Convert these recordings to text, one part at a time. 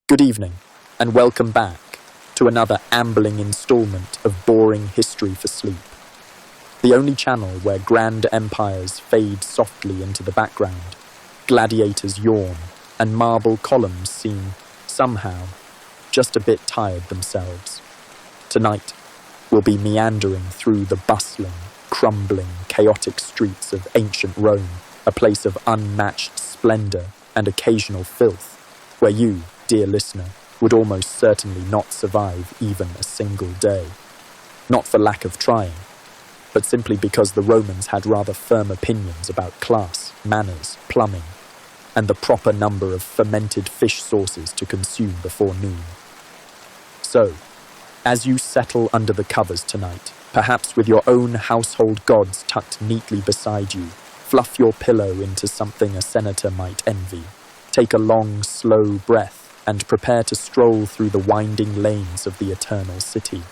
Good evening, and welcome back to another ambling installment of boring history for sleep. The only channel where grand empires fade softly into the background, gladiators yawn, and marble columns seem, somehow, just a bit tired themselves. Tonight, we'll be meandering through the bustling, crumbling, chaotic streets of ancient Rome, a place of unmatched splendor and occasional filth, where you, dear listener, would almost certainly not survive even a single day. Not for lack of trying, but simply because the Romans had rather firm opinions about class, manners, plumbing, and the proper number of fermented fish sauces to consume before noon. So, as you settle under the covers tonight, perhaps with your own household gods tucked neatly beside you, fluff your pillow into something a senator might envy. Take a long, slow breath and prepare to stroll through the winding lanes of the eternal city.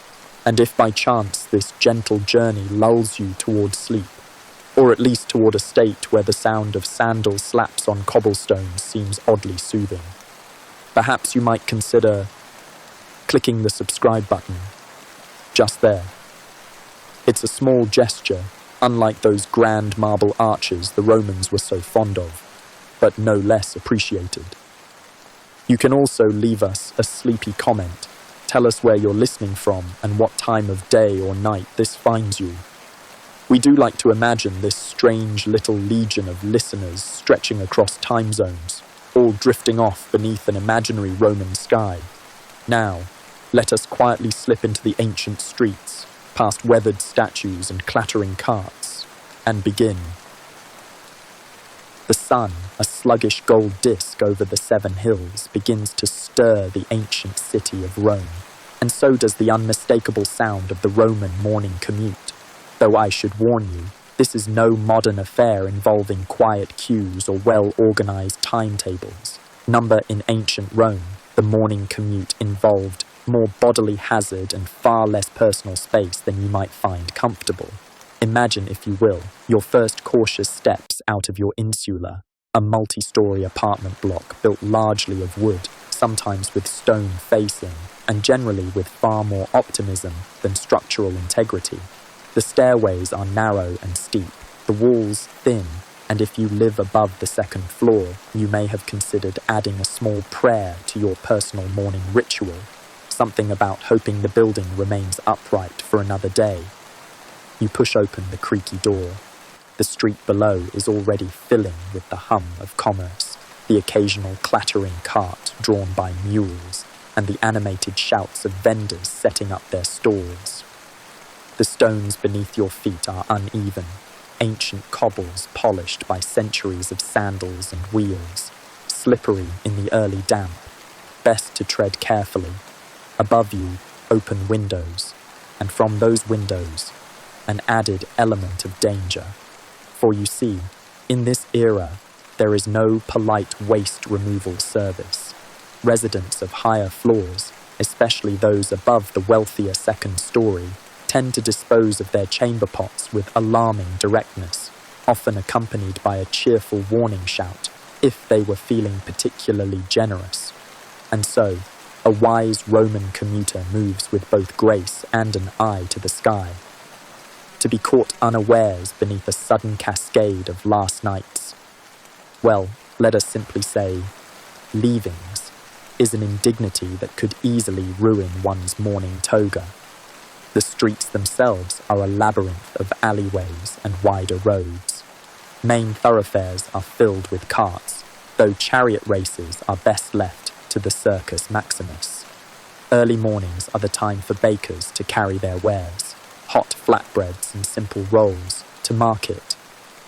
And if by chance this gentle journey lulls you toward sleep, or at least toward a state where the sound of sandal slaps on cobblestones seems oddly soothing, perhaps you might consider clicking the subscribe button just there. It's a small gesture, unlike those grand marble arches the Romans were so fond of, but no less appreciated. You can also leave us a sleepy comment. Tell us where you're listening from and what time of day or night this finds you. We do like to imagine this strange little legion of listeners stretching across time zones, all drifting off beneath an imaginary Roman sky. Now, let us quietly slip into the ancient streets, past weathered statues and clattering carts, and begin. The sun, a sluggish gold disk over the 7 hills, begins to stir the ancient city of Rome, and so does the unmistakable sound of the Roman morning commute. Though I should warn you, this is no modern affair involving quiet queues or well-organized timetables. In ancient Rome, the morning commute involved more bodily hazard and far less personal space than you might find comfortable. Imagine, if you will, your first cautious steps out of your insula, a multi-story apartment block built largely of wood, sometimes with stone facing, and generally with far more optimism than structural integrity. The stairways are narrow and steep, the walls thin, and if you live above the 2nd floor, you may have considered adding a small prayer to your personal morning ritual, something about hoping the building remains upright for another day. You push open the creaky door. The street below is already filling with the hum of commerce, the occasional clattering cart drawn by mules, and the animated shouts of vendors setting up their stalls. The stones beneath your feet are uneven, ancient cobbles polished by centuries of sandals and wheels, slippery in the early damp, best to tread carefully. Above you, open windows, and from those windows, an added element of danger. For you see, in this era, there is no polite waste removal service. Residents of higher floors, especially those above the wealthier 2nd story, tend to dispose of their chamber pots with alarming directness, often accompanied by a cheerful warning shout, if they were feeling particularly generous. And so, a wise Roman commuter moves with both grace and an eye to the sky. To be caught unawares beneath a sudden cascade of last nights, well, let us simply say, leavings, is an indignity that could easily ruin one's morning toga. The streets themselves are a labyrinth of alleyways and wider roads. Main thoroughfares are filled with carts, though chariot races are best left to the Circus Maximus. Early mornings are the time for bakers to carry their wares, hot flatbreads and simple rolls, to market.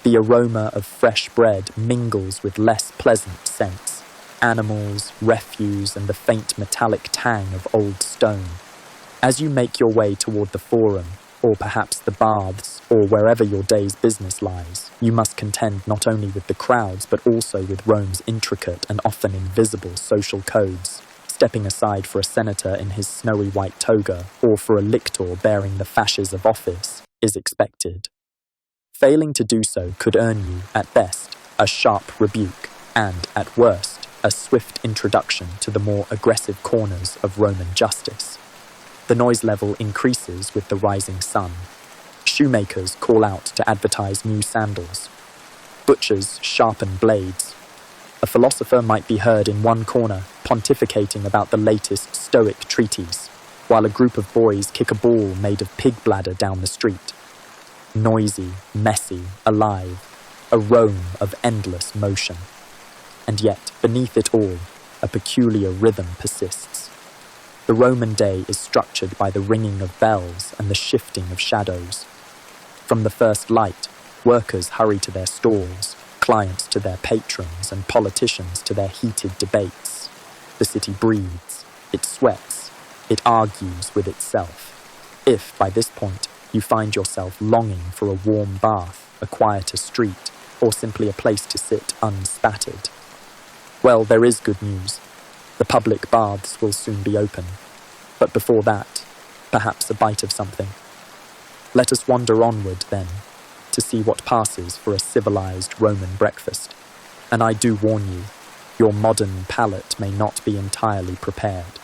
The aroma of fresh bread mingles with less pleasant scents, animals, refuse, and the faint metallic tang of old stone. As you make your way toward the Forum, or perhaps the Baths, or wherever your day's business lies, you must contend not only with the crowds but also with Rome's intricate and often invisible social codes. Stepping aside for a senator in his snowy white toga, or for a lictor bearing the fasces of office, is expected. Failing to do so could earn you, at best, a sharp rebuke, and, at worst, a swift introduction to the more aggressive corners of Roman justice. The noise level increases with the rising sun. Shoemakers call out to advertise new sandals. Butchers sharpen blades. A philosopher might be heard in one corner pontificating about the latest Stoic treatise, while a group of boys kick a ball made of pig bladder down the street. Noisy, messy, alive, a Rome of endless motion. And yet, beneath it all, a peculiar rhythm persists. The Roman day is structured by the ringing of bells and the shifting of shadows. From the first light, workers hurry to their stalls, clients to their patrons, and politicians to their heated debates. The city breathes, it sweats, it argues with itself. If, by this point, you find yourself longing for a warm bath, a quieter street, or simply a place to sit unspattered, well, there is good news. The public baths will soon be open. But before that, perhaps a bite of something. Let us wander onward, then, to see what passes for a civilized Roman breakfast. And I do warn you, your modern palate may not be entirely prepared.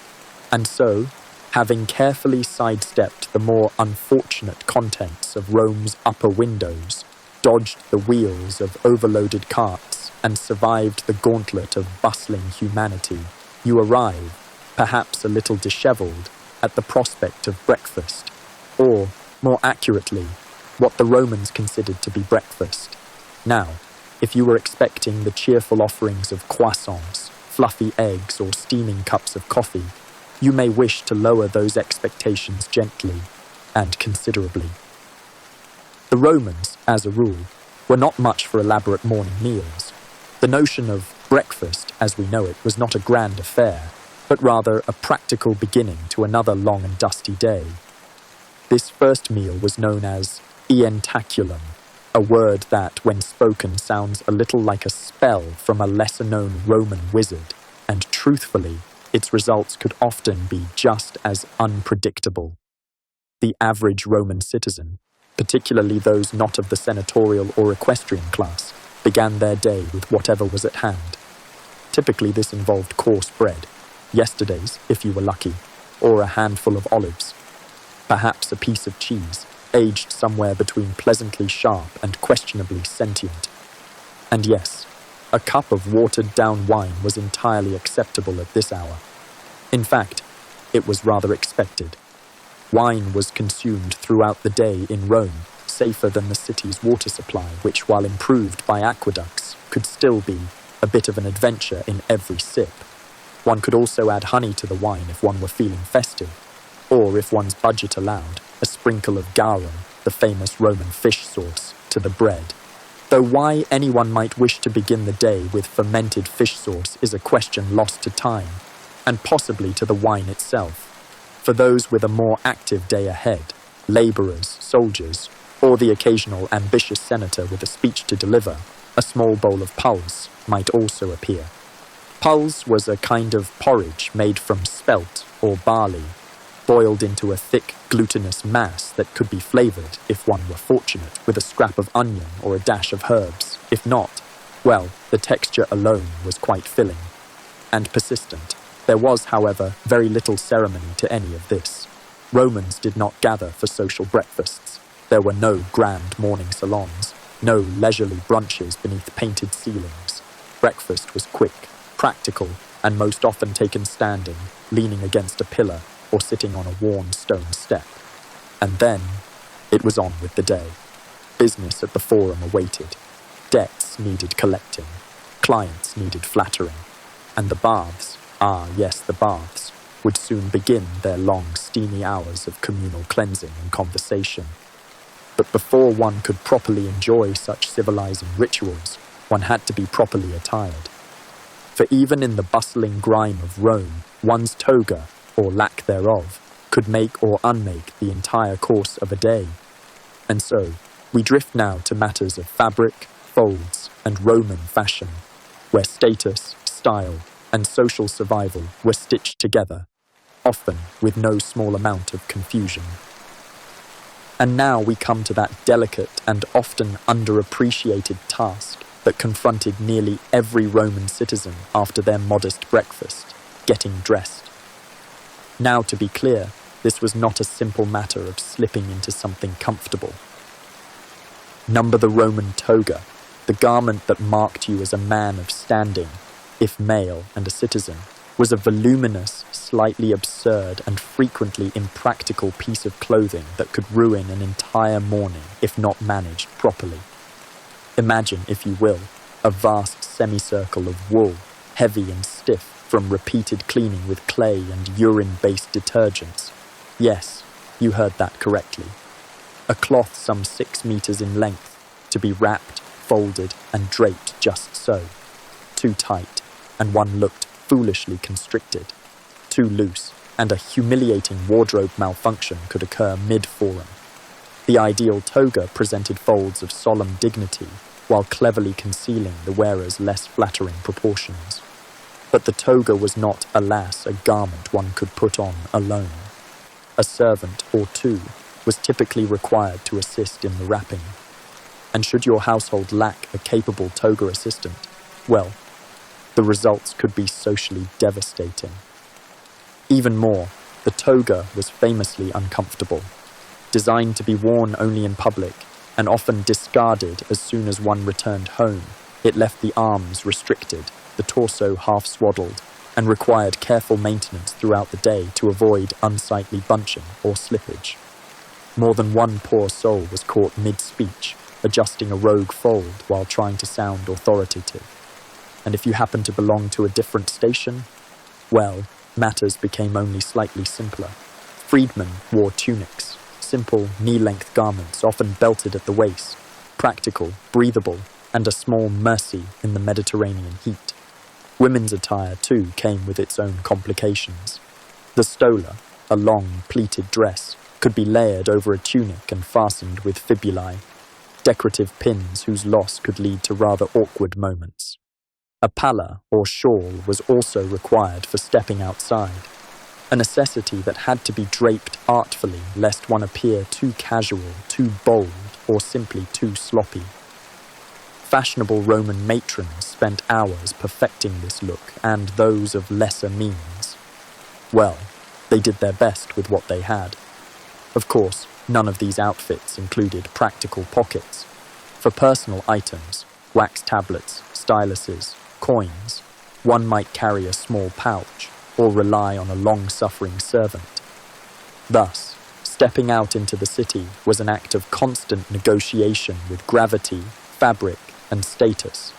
And so, having carefully sidestepped the more unfortunate contents of Rome's upper windows, dodged the wheels of overloaded carts, and survived the gauntlet of bustling humanity, you arrive, perhaps a little dishevelled, at the prospect of breakfast, or, more accurately, what the Romans considered to be breakfast. Now, if you were expecting the cheerful offerings of croissants, fluffy eggs, or steaming cups of coffee, you may wish to lower those expectations gently and considerably. The Romans, as a rule, were not much for elaborate morning meals. The notion of breakfast, as we know it, was not a grand affair, but rather a practical beginning to another long and dusty day. This first meal was known as ientaculum, a word that, when spoken, sounds a little like a spell from a lesser-known Roman wizard, and truthfully, its results could often be just as unpredictable. The average Roman citizen, particularly those not of the senatorial or equestrian class, began their day with whatever was at hand. Typically this involved coarse bread, yesterday's, if you were lucky, or a handful of olives. Perhaps a piece of cheese, aged somewhere between pleasantly sharp and questionably sentient. And yes, a cup of watered-down wine was entirely acceptable at this hour. In fact, it was rather expected. Wine was consumed throughout the day in Rome, safer than the city's water supply, which, while improved by aqueducts, could still be a bit of an adventure in every sip. One could also add honey to the wine if one were feeling festive, or, if one's budget allowed, a sprinkle of garum, the famous Roman fish sauce, to the bread. Though why anyone might wish to begin the day with fermented fish sauce is a question lost to time, and possibly to the wine itself. For those with a more active day ahead, labourers, soldiers, or the occasional ambitious senator with a speech to deliver, a small bowl of pulse might also appear. Pulse was a kind of porridge made from spelt or barley, boiled into a thick, glutinous mass that could be flavoured, if one were fortunate, with a scrap of onion or a dash of herbs. If not, well, the texture alone was quite filling and persistent. There was, however, very little ceremony to any of this. Romans did not gather for social breakfasts. There were no grand morning salons, no leisurely brunches beneath painted ceilings. Breakfast was quick, practical, and most often taken standing, leaning against a pillar, or sitting on a worn stone step. And then, it was on with the day. Business at the forum awaited. Debts needed collecting. Clients needed flattering. And the baths, yes, the baths, would soon begin their long, steamy hours of communal cleansing and conversation. But before one could properly enjoy such civilizing rituals, one had to be properly attired. For even in the bustling grime of Rome, one's toga, or lack thereof, could make or unmake the entire course of a day. And so, we drift now to matters of fabric, folds, and Roman fashion, where status, style, and social survival were stitched together, often with no small amount of confusion. And now we come to that delicate and often underappreciated task that confronted nearly every Roman citizen after their modest breakfast, getting dressed. Now, to be clear, this was not a simple matter of slipping into something comfortable. Number the Roman toga, the garment that marked you as a man of standing, if male and a citizen, was a voluminous, slightly absurd and frequently impractical piece of clothing that could ruin an entire morning if not managed properly. Imagine, if you will, a vast semicircle of wool, heavy and stiff from repeated cleaning with clay and urine-based detergents. Yes, you heard that correctly. A cloth some 6 meters in length, to be wrapped, folded and draped just so. Too tight, and one looked foolishly constricted. Too loose, and a humiliating wardrobe malfunction could occur mid-forum. The ideal toga presented folds of solemn dignity, while cleverly concealing the wearer's less flattering proportions. But the toga was not, alas, a garment one could put on alone. A servant or two was typically required to assist in the wrapping. And should your household lack a capable toga assistant, well, the results could be socially devastating. Even more, the toga was famously uncomfortable. Designed to be worn only in public, and often discarded as soon as one returned home, it left the arms restricted, the torso half-swaddled, and required careful maintenance throughout the day to avoid unsightly bunching or slippage. More than one poor soul was caught mid-speech, adjusting a rogue fold while trying to sound authoritative. And if you happened to belong to a different station, well, matters became only slightly simpler. Freedmen wore tunics, simple, knee-length garments often belted at the waist, practical, breathable, and a small mercy in the Mediterranean heat. Women's attire, too, came with its own complications. The stola, a long, pleated dress, could be layered over a tunic and fastened with fibulae, decorative pins whose loss could lead to rather awkward moments. A palla, or shawl, was also required for stepping outside, a necessity that had to be draped artfully lest one appear too casual, too bold, or simply too sloppy. Fashionable Roman matrons spent hours perfecting this look, and those of lesser means. Well, they did their best with what they had. Of course, none of these outfits included practical pockets. For personal items, wax tablets, styluses, coins, one might carry a small pouch or rely on a long-suffering servant. Thus, stepping out into the city was an act of constant negotiation with gravity, fabric, and status.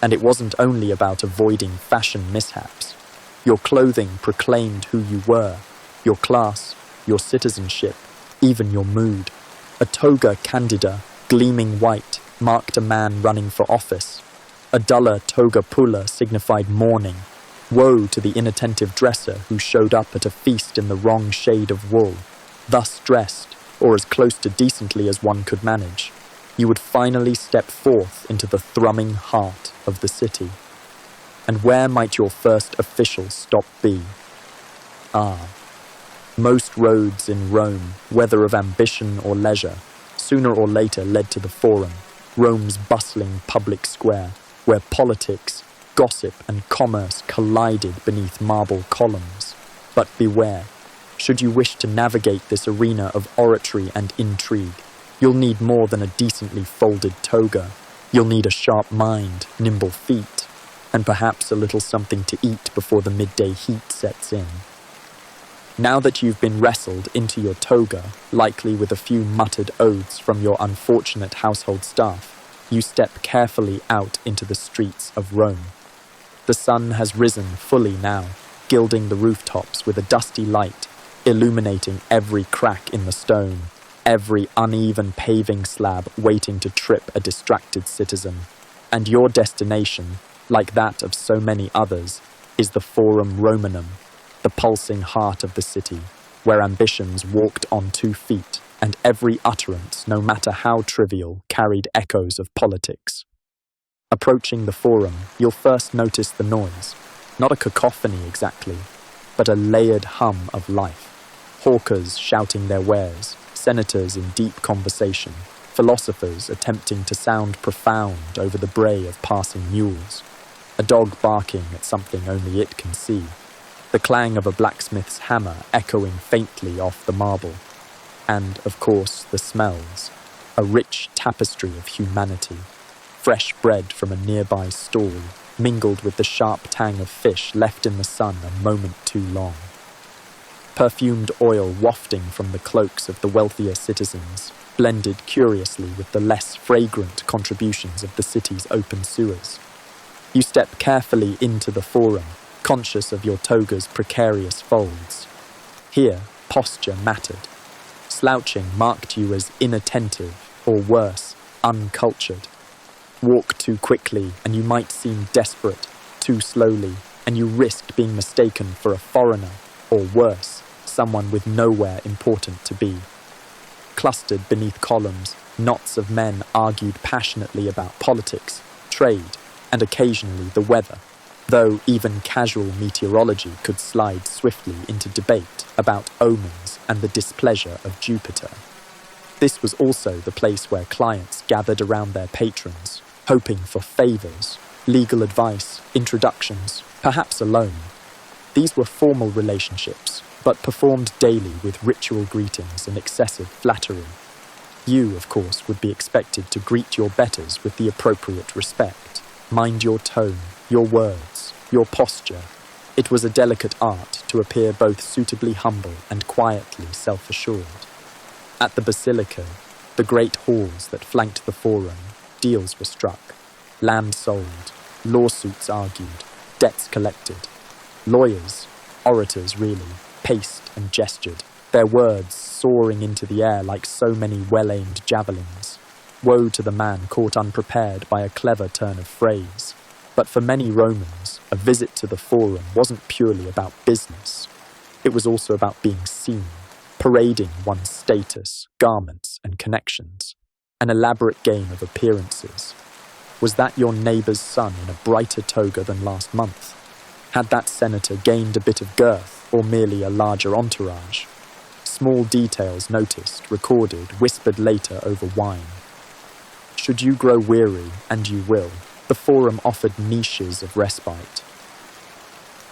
And it wasn't only about avoiding fashion mishaps. Your clothing proclaimed who you were, your class, your citizenship, even your mood. A toga candida, gleaming white, marked a man running for office. A duller toga pulla signified mourning. Woe to the inattentive dresser who showed up at a feast in the wrong shade of wool. Thus dressed, or as close to decently as one could manage, you would finally step forth into the thrumming heart of the city. And where might your first official stop be? Most roads in Rome, whether of ambition or leisure, sooner or later led to the Forum, Rome's bustling public square, where politics, gossip and commerce collided beneath marble columns. But beware, should you wish to navigate this arena of oratory and intrigue, you'll need more than a decently folded toga. You'll need a sharp mind, nimble feet, and perhaps a little something to eat before the midday heat sets in. Now that you've been wrestled into your toga, likely with a few muttered oaths from your unfortunate household staff, you step carefully out into the streets of Rome. The sun has risen fully now, gilding the rooftops with a dusty light, illuminating every crack in the stone, every uneven paving slab waiting to trip a distracted citizen. And your destination, like that of so many others, is the Forum Romanum, the pulsing heart of the city, where ambitions walked on 2 feet, and every utterance, no matter how trivial, carried echoes of politics. Approaching the Forum, you'll first notice the noise, not a cacophony exactly, but a layered hum of life. Hawkers shouting their wares, senators in deep conversation, philosophers attempting to sound profound over the bray of passing mules, a dog barking at something only it can see, the clang of a blacksmith's hammer echoing faintly off the marble, and, of course, the smells, a rich tapestry of humanity, fresh bread from a nearby stall, mingled with the sharp tang of fish left in the sun a moment too long. Perfumed oil wafting from the cloaks of the wealthier citizens, blended curiously with the less fragrant contributions of the city's open sewers. You step carefully into the forum, conscious of your toga's precarious folds. Here, posture mattered. Slouching marked you as inattentive, or worse, uncultured. Walk too quickly and you might seem desperate, too slowly, and you risked being mistaken for a foreigner, or worse, someone with nowhere important to be. Clustered beneath columns, knots of men argued passionately about politics, trade, and occasionally the weather, though even casual meteorology could slide swiftly into debate about omens and the displeasure of Jupiter. This was also the place where clients gathered around their patrons, hoping for favours, legal advice, introductions, perhaps a loan. These were formal relationships, but performed daily with ritual greetings and excessive flattery. You, of course, would be expected to greet your betters with the appropriate respect. Mind your tone, your words, your posture. It was a delicate art to appear both suitably humble and quietly self-assured. At the basilica, the great halls that flanked the forum, deals were struck, land sold, lawsuits argued, debts collected. Lawyers, orators really, paced and gestured, their words soaring into the air like so many well-aimed javelins. Woe to the man caught unprepared by a clever turn of phrase. But for many Romans, a visit to the forum wasn't purely about business. It was also about being seen, parading one's status, garments, and connections. An elaborate game of appearances. Was that your neighbour's son in a brighter toga than last month? Had that senator gained a bit of girth, or merely a larger entourage? Small details noticed, recorded, whispered later over wine. Should you grow weary, and you will, the forum offered niches of respite.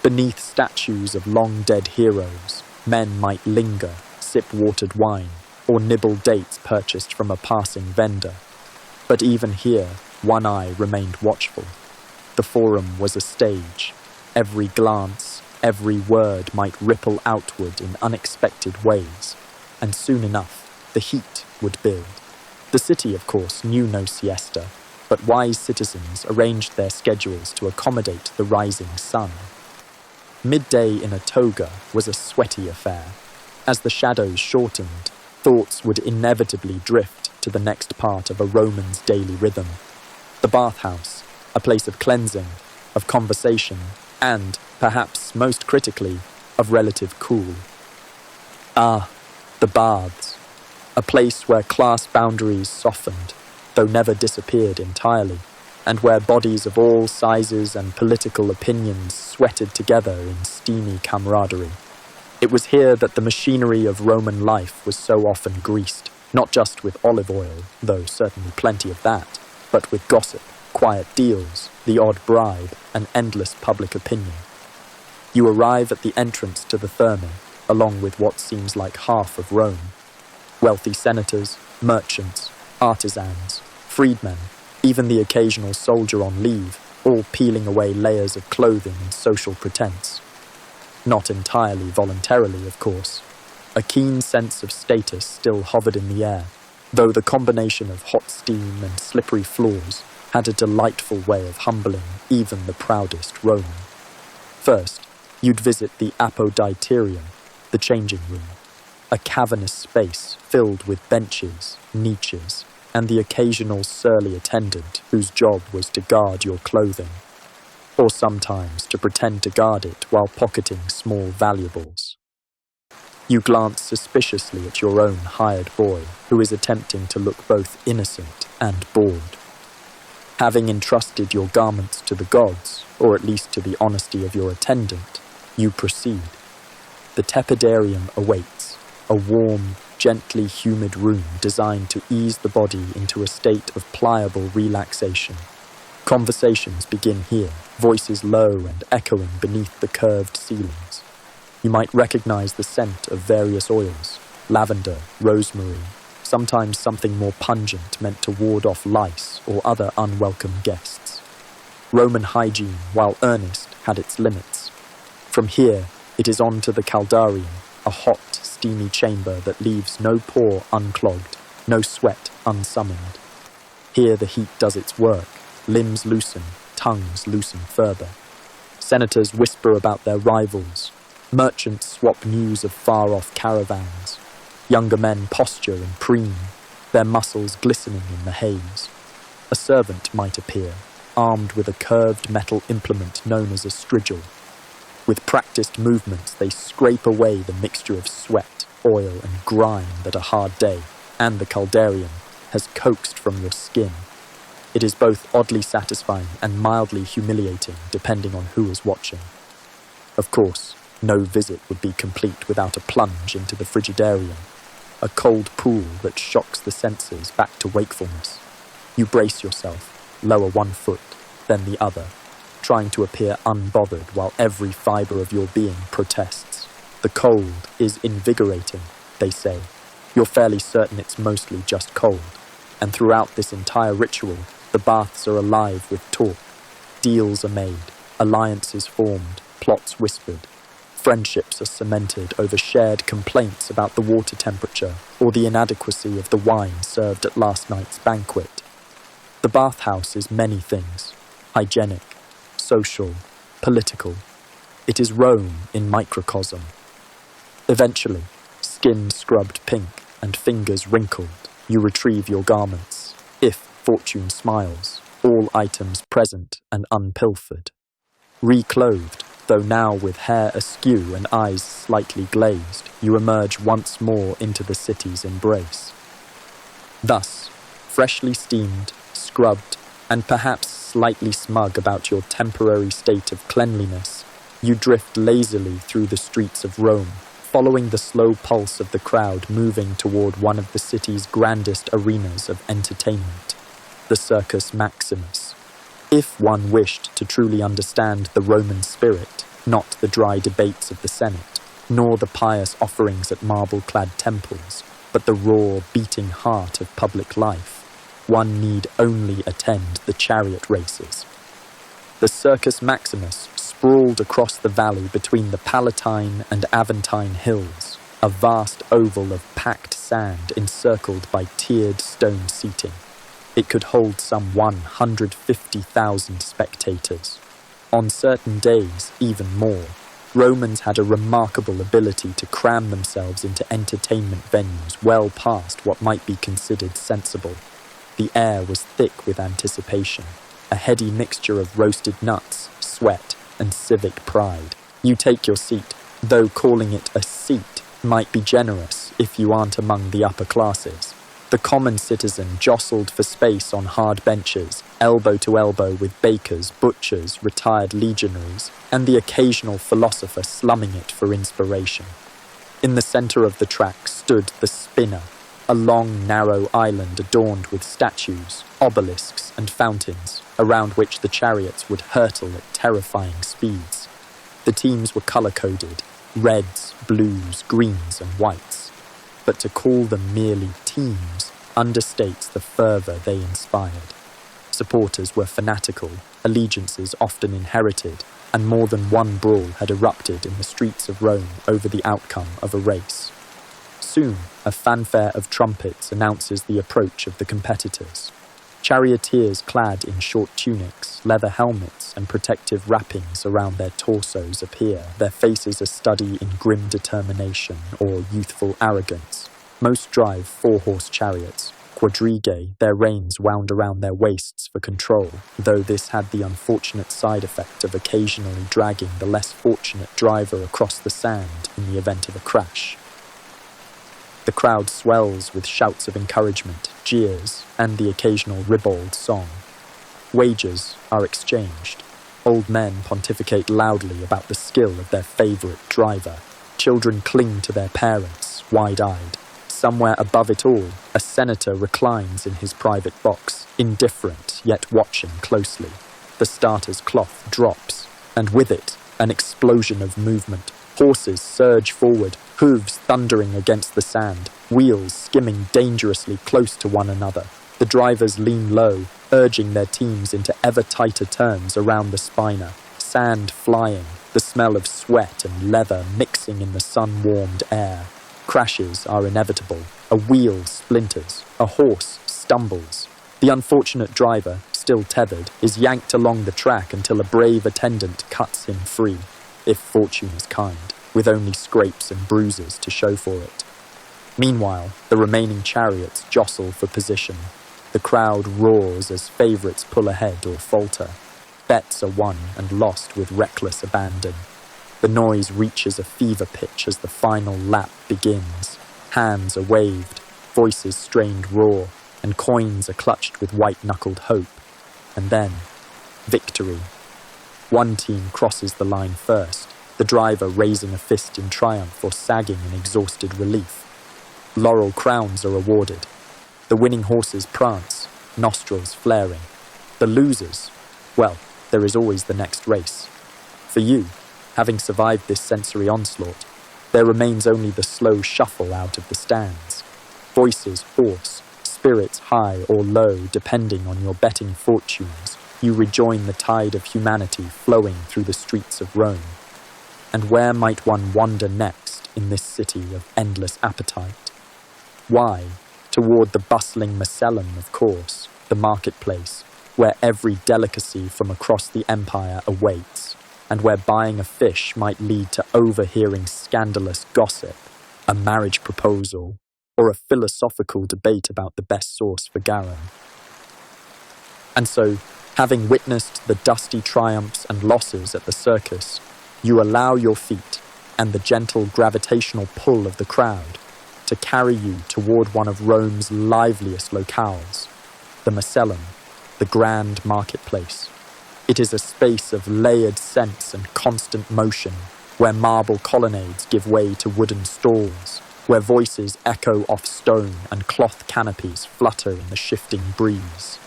Beneath statues of long-dead heroes, men might linger, sip watered wine, or nibble dates purchased from a passing vendor. But even here, one eye remained watchful. The forum was a stage. Every glance, every word might ripple outward in unexpected ways, and soon enough, the heat would build. The city, of course, knew no siesta, but wise citizens arranged their schedules to accommodate the rising sun. Midday in a toga was a sweaty affair. As the shadows shortened, thoughts would inevitably drift to the next part of a Roman's daily rhythm. The bathhouse, a place of cleansing, of conversation, and, perhaps most critically, of relative cool. Ah, the baths, a place where class boundaries softened, though never disappeared entirely, and where bodies of all sizes and political opinions sweated together in steamy camaraderie. It was here that the machinery of Roman life was so often greased, not just with olive oil, though certainly plenty of that, but with gossip, quiet deals, the odd bribe, and endless public opinion. You arrive at the entrance to the Thermae, along with what seems like half of Rome. Wealthy senators, merchants, artisans, freedmen, even the occasional soldier on leave, all peeling away layers of clothing and social pretense. Not entirely voluntarily, of course. A keen sense of status still hovered in the air, though the combination of hot steam and slippery floors had a delightful way of humbling even the proudest Roman. First, you'd visit the apoditerium, the changing room, a cavernous space filled with benches, niches, and the occasional surly attendant whose job was to guard your clothing, or sometimes to pretend to guard it while pocketing small valuables. You glance suspiciously at your own hired boy, who is attempting to look both innocent and bored. Having entrusted your garments to the gods, or at least to the honesty of your attendant, you proceed. The tepidarium awaits, a warm, gently humid room designed to ease the body into a state of pliable relaxation. Conversations begin here, voices low and echoing beneath the curved ceilings. You might recognize the scent of various oils, lavender, rosemary, sometimes something more pungent meant to ward off lice or other unwelcome guests. Roman hygiene, while earnest, had its limits. From here, it is on to the caldarium, a hot, steamy chamber that leaves no pore unclogged, no sweat unsummoned. Here the heat does its work, limbs loosen, tongues loosen further. Senators whisper about their rivals, merchants swap news of far-off caravans. Younger men posture and preen, their muscles glistening in the haze. A servant might appear, armed with a curved metal implement known as a strigil. With practiced movements, they scrape away the mixture of sweat, oil, and grime that a hard day, and the caldarium, has coaxed from your skin. It is both oddly satisfying and mildly humiliating, depending on who is watching. Of course, no visit would be complete without a plunge into the frigidarium, a cold pool that shocks the senses back to wakefulness. You brace yourself, lower one foot, then the other, trying to appear unbothered while every fibre of your being protests. The cold is invigorating, they say. You're fairly certain it's mostly just cold. And throughout this entire ritual, the baths are alive with talk. Deals are made, alliances formed, plots whispered. Friendships are cemented over shared complaints about the water temperature or the inadequacy of the wine served at last night's banquet. The bathhouse is many things: hygienic, social, political. It is Rome in microcosm. Eventually, skin scrubbed pink and fingers wrinkled, you retrieve your garments, if fortune smiles, all items present and unpilfered. Reclothed, though now with hair askew and eyes slightly glazed, you emerge once more into the city's embrace. Thus, freshly steamed, scrubbed, and perhaps slightly smug about your temporary state of cleanliness, you drift lazily through the streets of Rome, following the slow pulse of the crowd moving toward one of the city's grandest arenas of entertainment, the Circus Maximus. If one wished to truly understand the Roman spirit, not the dry debates of the Senate, nor the pious offerings at marble-clad temples, but the raw, beating heart of public life, one need only attend the chariot races. The Circus Maximus sprawled across the valley between the Palatine and Aventine hills, a vast oval of packed sand encircled by tiered stone seating. It could hold some 150,000 spectators. On certain days, even more. Romans had a remarkable ability to cram themselves into entertainment venues well past what might be considered sensible. The air was thick with anticipation, a heady mixture of roasted nuts, sweat, and civic pride. You take your seat, though calling it a seat might be generous if you aren't among the upper classes. The common citizen jostled for space on hard benches, elbow to elbow with bakers, butchers, retired legionaries, and the occasional philosopher slumming it for inspiration. In the centre of the track stood the spinner, a long, narrow island adorned with statues, obelisks, and fountains, around which the chariots would hurtle at terrifying speeds. The teams were colour-coded, reds, blues, greens, and whites. But to call them merely teams understates the fervour they inspired. Supporters were fanatical, allegiances often inherited, and more than one brawl had erupted in the streets of Rome over the outcome of a race. Soon, a fanfare of trumpets announces the approach of the competitors. Charioteers clad in short tunics, leather helmets, and protective wrappings around their torsos appear, their faces a study in grim determination or youthful arrogance. Most drive four-horse chariots, quadrigae, their reins wound around their waists for control, though this had the unfortunate side effect of occasionally dragging the less fortunate driver across the sand in the event of a crash. The crowd swells with shouts of encouragement, jeers, and the occasional ribald song. Wagers are exchanged. Old men pontificate loudly about the skill of their favourite driver. Children cling to their parents, wide-eyed. somewhere above it all, a senator reclines in his private box, indifferent yet watching closely. The starter's cloth drops, and with it, an explosion of movement. Horses surge forward, hooves thundering against the sand, wheels skimming dangerously close to one another. The drivers lean low, urging their teams into ever tighter turns around the spiner. Sand flying, the smell of sweat and leather mixing in the sun-warmed air. Crashes are inevitable. A wheel splinters. A horse stumbles. The unfortunate driver, still tethered, is yanked along the track until a brave attendant cuts him free, if fortune is kind, with only scrapes and bruises to show for it. Meanwhile, the remaining chariots jostle for position. The crowd roars as favourites pull ahead or falter. Bets are won and lost with reckless abandon. The noise reaches a fever pitch as the final lap begins. Hands are waved, voices strained raw, and coins are clutched with white-knuckled hope. And then, victory. One team crosses the line first, the driver raising a fist in triumph or sagging in exhausted relief. Laurel crowns are awarded. The winning horses prance, nostrils flaring. The losers, well, there is always the next race. For you, having survived this sensory onslaught, there remains only the slow shuffle out of the stands. Voices hoarse, spirits high or low depending on your betting fortunes, you rejoin the tide of humanity flowing through the streets of Rome. And where might one wander next in this city of endless appetite? Why? Toward the bustling Macellum, of course, the marketplace, where every delicacy from across the empire awaits, and where buying a fish might lead to overhearing scandalous gossip, a marriage proposal, or a philosophical debate about the best sauce for garum. And so, having witnessed the dusty triumphs and losses at the circus, you allow your feet and the gentle gravitational pull of the crowd to carry you toward one of Rome's liveliest locales, the Macellum, the grand marketplace. It is a space of layered sense and constant motion, where marble colonnades give way to wooden stalls, where voices echo off stone and cloth canopies flutter in the shifting breeze.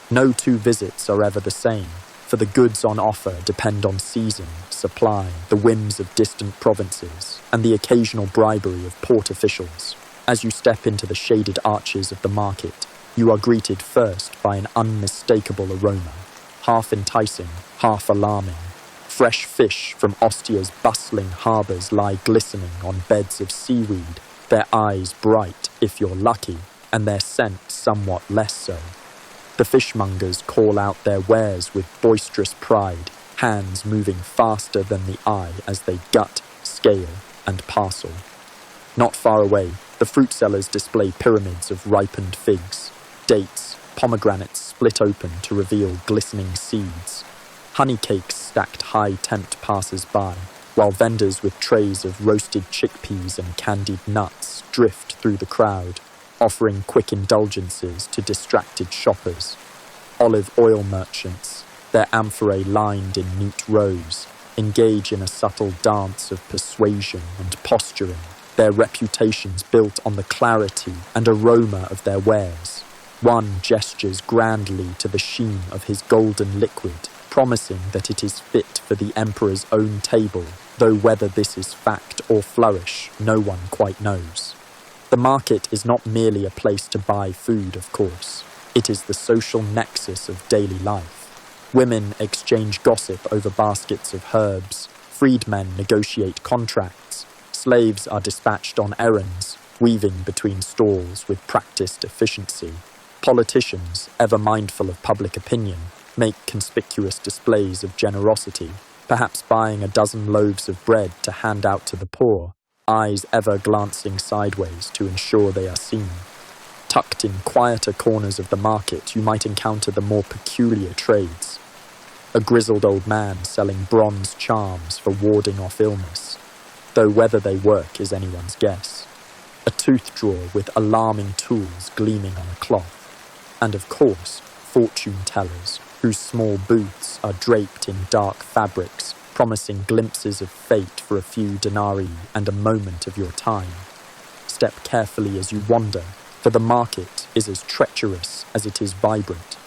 No two visits are ever the same, for the goods on offer depend on season, supply, the whims of distant provinces, and the occasional bribery of port officials. As you step into the shaded arches of the market, you are greeted first by an unmistakable aroma, half enticing, half alarming. Fresh fish from Ostia's bustling harbours lie glistening on beds of seaweed, their eyes bright if you're lucky, and their scent somewhat less so. The fishmongers call out their wares with boisterous pride, hands moving faster than the eye as they gut, scale, and parcel. Not far away, the fruit sellers display pyramids of ripened figs, dates, pomegranates split open to reveal glistening seeds. Honey cakes stacked high tempt passers-by, while vendors with trays of roasted chickpeas and candied nuts drift through the crowd, offering quick indulgences to distracted shoppers. Olive oil merchants, their amphorae lined in neat rows, engage in a subtle dance of persuasion and posturing, their reputations built on the clarity and aroma of their wares. One gestures grandly to the sheen of his golden liquid, promising that it is fit for the emperor's own table, though whether this is fact or flourish, no one quite knows. The market is not merely a place to buy food, of course. It is the social nexus of daily life. Women exchange gossip over baskets of herbs. Freedmen negotiate contracts. Slaves are dispatched on errands, weaving between stalls with practiced efficiency. Politicians, ever mindful of public opinion, make conspicuous displays of generosity, perhaps buying a dozen loaves of bread to hand out to the poor, eyes ever glancing sideways to ensure they are seen. Tucked in quieter corners of the market, you might encounter the more peculiar trades. A grizzled old man selling bronze charms for warding off illness, though whether they work is anyone's guess. A tooth drawer with alarming tools gleaming on a cloth. And of course, fortune tellers, whose small booths are draped in dark fabrics, promising glimpses of fate for a few denarii and a moment of your time. Step carefully as you wander, for the market is as treacherous as it is vibrant.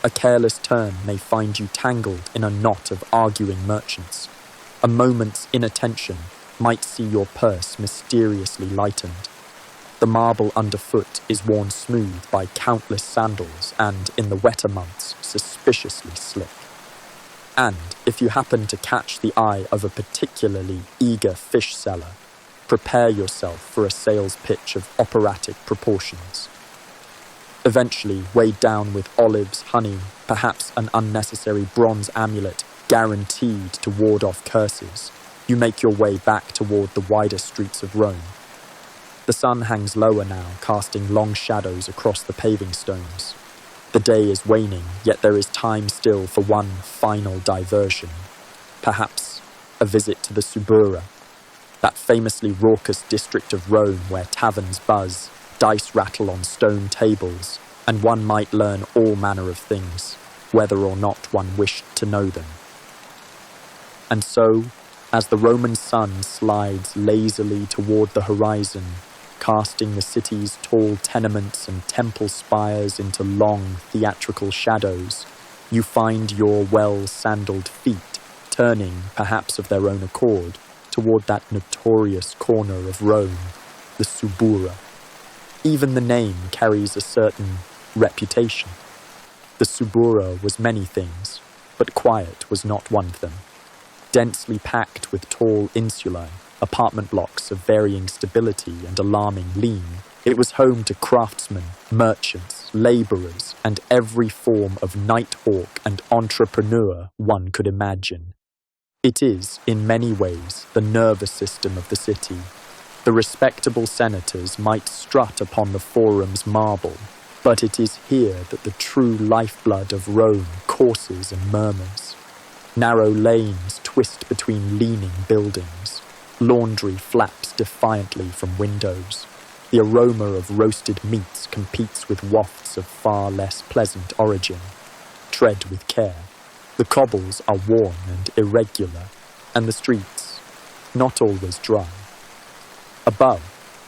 A careless turn may find you tangled in a knot of arguing merchants. A moment's inattention might see your purse mysteriously lightened. The marble underfoot is worn smooth by countless sandals and, in the wetter months, suspiciously slick. And, if you happen to catch the eye of a particularly eager fish seller, prepare yourself for a sales pitch of operatic proportions. Eventually, weighed down with olives, honey, perhaps an unnecessary bronze amulet guaranteed to ward off curses, you make your way back toward the wider streets of Rome. The sun hangs lower now, casting long shadows across the paving stones. The day is waning, yet there is time still for one final diversion. Perhaps a visit to the Subura, that famously raucous district of Rome where taverns buzz, dice rattle on stone tables, and one might learn all manner of things, whether or not one wished to know them. And so, as the Roman sun slides lazily toward the horizon, casting the city's tall tenements and temple spires into long theatrical shadows, you find your well-sandaled feet turning, perhaps of their own accord, toward that notorious corner of Rome, the Subura. Even the name carries a certain reputation. The Subura was many things, but quiet was not one of them. Densely packed with tall insulae, apartment blocks of varying stability and alarming lean, it was home to craftsmen, merchants, labourers, and every form of nighthawk and entrepreneur one could imagine. It is, in many ways, the nervous system of the city. The respectable senators might strut upon the forum's marble, but it is here that the true lifeblood of Rome courses and murmurs. Narrow lanes twist between leaning buildings. Laundry flaps defiantly from windows. The aroma of roasted meats competes with wafts of far less pleasant origin. Tread with care. The cobbles are worn and irregular, and the streets not always dry. Above,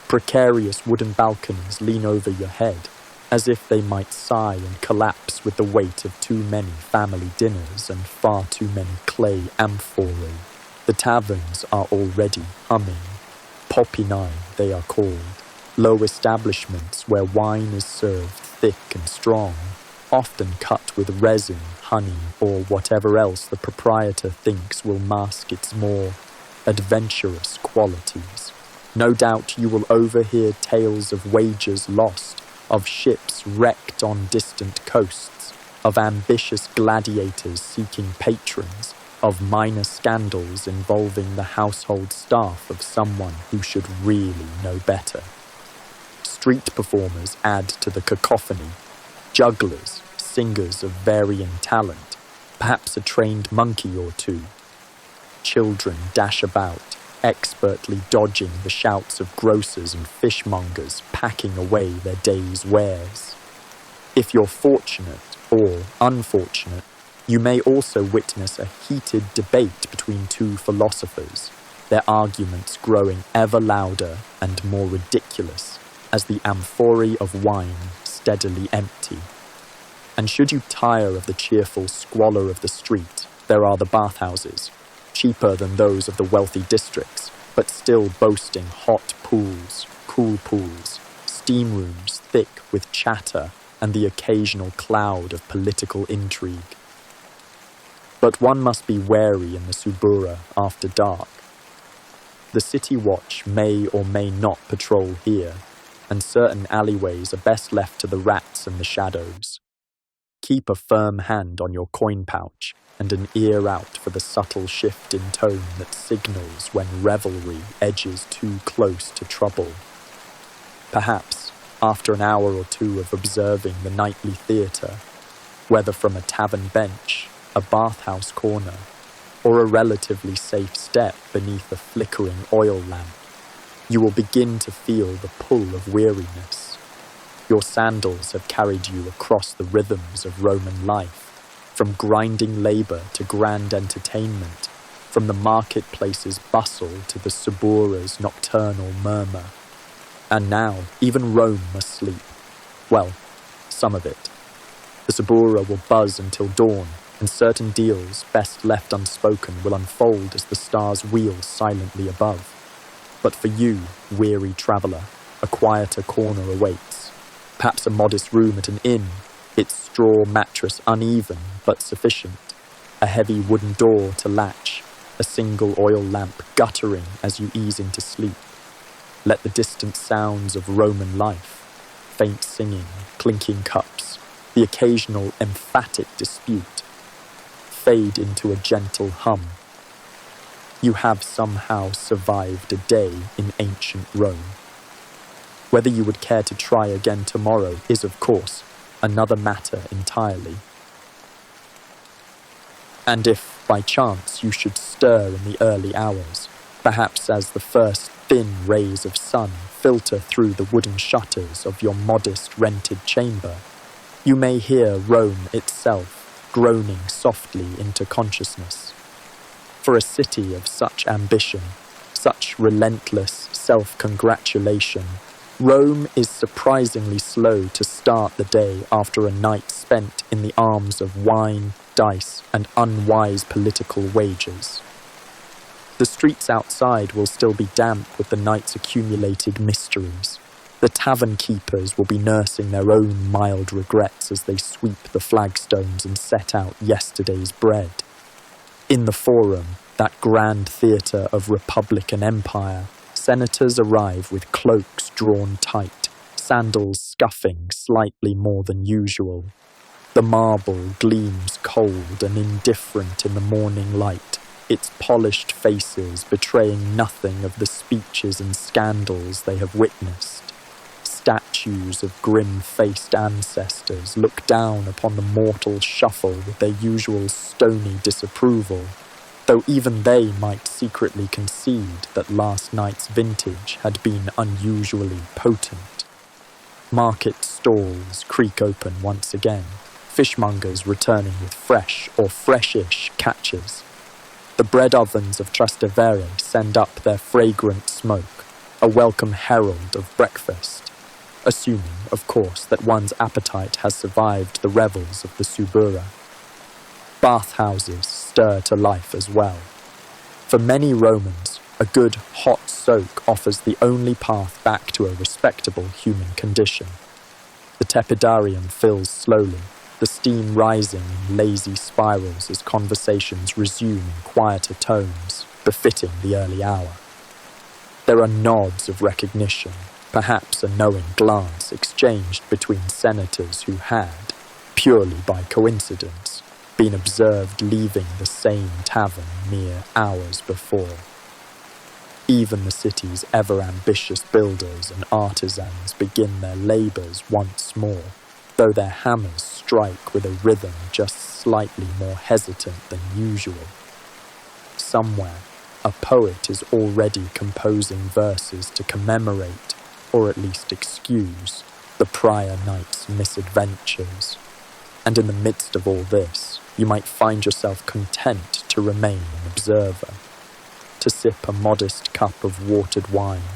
precarious wooden balconies lean over your head, as if they might sigh and collapse with the weight of too many family dinners and far too many clay amphorae. The taverns are already humming. Popinae they are called, low establishments where wine is served thick and strong, often cut with resin, honey, or whatever else the proprietor thinks will mask its more adventurous qualities. No doubt you will overhear tales of wagers lost, of ships wrecked on distant coasts, of ambitious gladiators seeking patrons, of minor scandals involving the household staff of someone who should really know better. Street performers add to the cacophony. Jugglers, singers of varying talent, perhaps a trained monkey or two. Children dash about, expertly dodging the shouts of grocers and fishmongers packing away their day's wares. If you're fortunate or unfortunate, you may also witness a heated debate between two philosophers, their arguments growing ever louder and more ridiculous as the amphorae of wine steadily empty. And should you tire of the cheerful squalor of the street, there are the bathhouses, cheaper than those of the wealthy districts, but still boasting hot pools, cool pools, steam rooms thick with chatter and the occasional cloud of political intrigue. But one must be wary in the Subura after dark. The city watch may or may not patrol here, and certain alleyways are best left to the rats and the shadows. Keep a firm hand on your coin pouch and an ear out for the subtle shift in tone that signals when revelry edges too close to trouble. Perhaps, after an hour or two of observing the nightly theatre, whether from a tavern bench, a bathhouse corner, or a relatively safe step beneath a flickering oil lamp, you will begin to feel the pull of weariness. Your sandals have carried you across the rhythms of Roman life, from grinding labour to grand entertainment, from the marketplace's bustle to the Subura's nocturnal murmur. And now, even Rome must sleep. Well, some of it. The Suburra will buzz until dawn, and certain deals, best left unspoken, will unfold as the stars wheel silently above. But for you, weary traveller, a quieter corner awaits. Perhaps a modest room at an inn, its straw mattress uneven but sufficient, a heavy wooden door to latch, a single oil lamp guttering as you ease into sleep. Let the distant sounds of Roman life, faint singing, clinking cups, the occasional emphatic dispute, fade into a gentle hum. You have somehow survived a day in ancient Rome. Whether you would care to try again tomorrow is, of course, another matter entirely. And if, by chance, you should stir in the early hours, perhaps as the first thin rays of sun filter through the wooden shutters of your modest rented chamber, you may hear Rome itself groaning softly into consciousness. For a city of such ambition, such relentless self-congratulation, Rome is surprisingly slow to start the day after a night spent in the arms of wine, dice, and unwise political wagers. The streets outside will still be damp with the night's accumulated mysteries. The tavern keepers will be nursing their own mild regrets as they sweep the flagstones and set out yesterday's bread. In the Forum, that grand theatre of Republic and Empire, senators arrive with cloaks drawn tight, sandals scuffing slightly more than usual. The marble gleams cold and indifferent in the morning light, its polished faces betraying nothing of the speeches and scandals they have witnessed. Statues of grim-faced ancestors look down upon the mortal shuffle with their usual stony disapproval, though even they might secretly concede that last night's vintage had been unusually potent. Market stalls creak open once again, fishmongers returning with fresh or freshish catches. The bread ovens of Trastevere send up their fragrant smoke, a welcome herald of breakfast, assuming, of course, that one's appetite has survived the revels of the Suburra. Bathhouses stir to life as well. For many Romans, a good hot soak offers the only path back to a respectable human condition. The tepidarium fills slowly, the steam rising in lazy spirals as conversations resume in quieter tones, befitting the early hour. There are nods of recognition, perhaps a knowing glance exchanged between senators who had, purely by coincidence, been observed leaving the same tavern mere hours before. Even the city's ever-ambitious builders and artisans begin their labours once more, though their hammers strike with a rhythm just slightly more hesitant than usual. Somewhere, a poet is already composing verses to commemorate, or at least excuse, the prior night's misadventures. And in the midst of all this, you might find yourself content to remain an observer, to sip a modest cup of watered wine,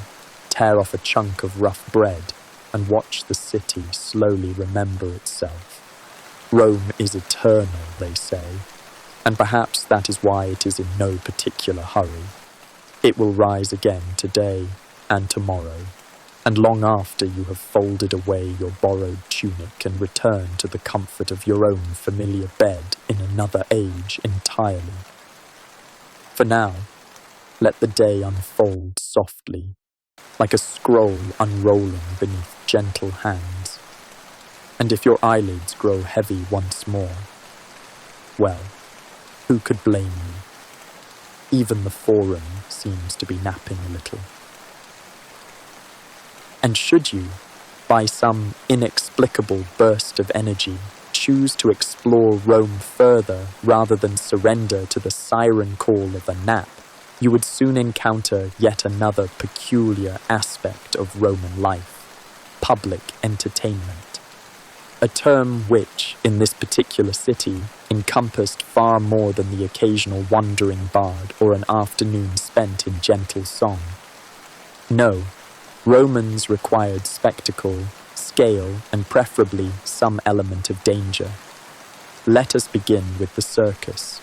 tear off a chunk of rough bread, and watch the city slowly remember itself. Rome is eternal, they say, and perhaps that is why it is in no particular hurry. It will rise again today and tomorrow, and long after you have folded away your borrowed tunic and returned to the comfort of your own familiar bed in another age entirely. For now, let the day unfold softly, like a scroll unrolling beneath gentle hands. And if your eyelids grow heavy once more, well, who could blame you? Even the Forum seems to be napping a little. And should you, by some inexplicable burst of energy, choose to explore Rome further rather than surrender to the siren call of a nap, you would soon encounter yet another peculiar aspect of Roman life: public entertainment. A term which, in this particular city, encompassed far more than the occasional wandering bard or an afternoon spent in gentle song. No, Romans required spectacle, scale, and preferably some element of danger. Let us begin with the circus.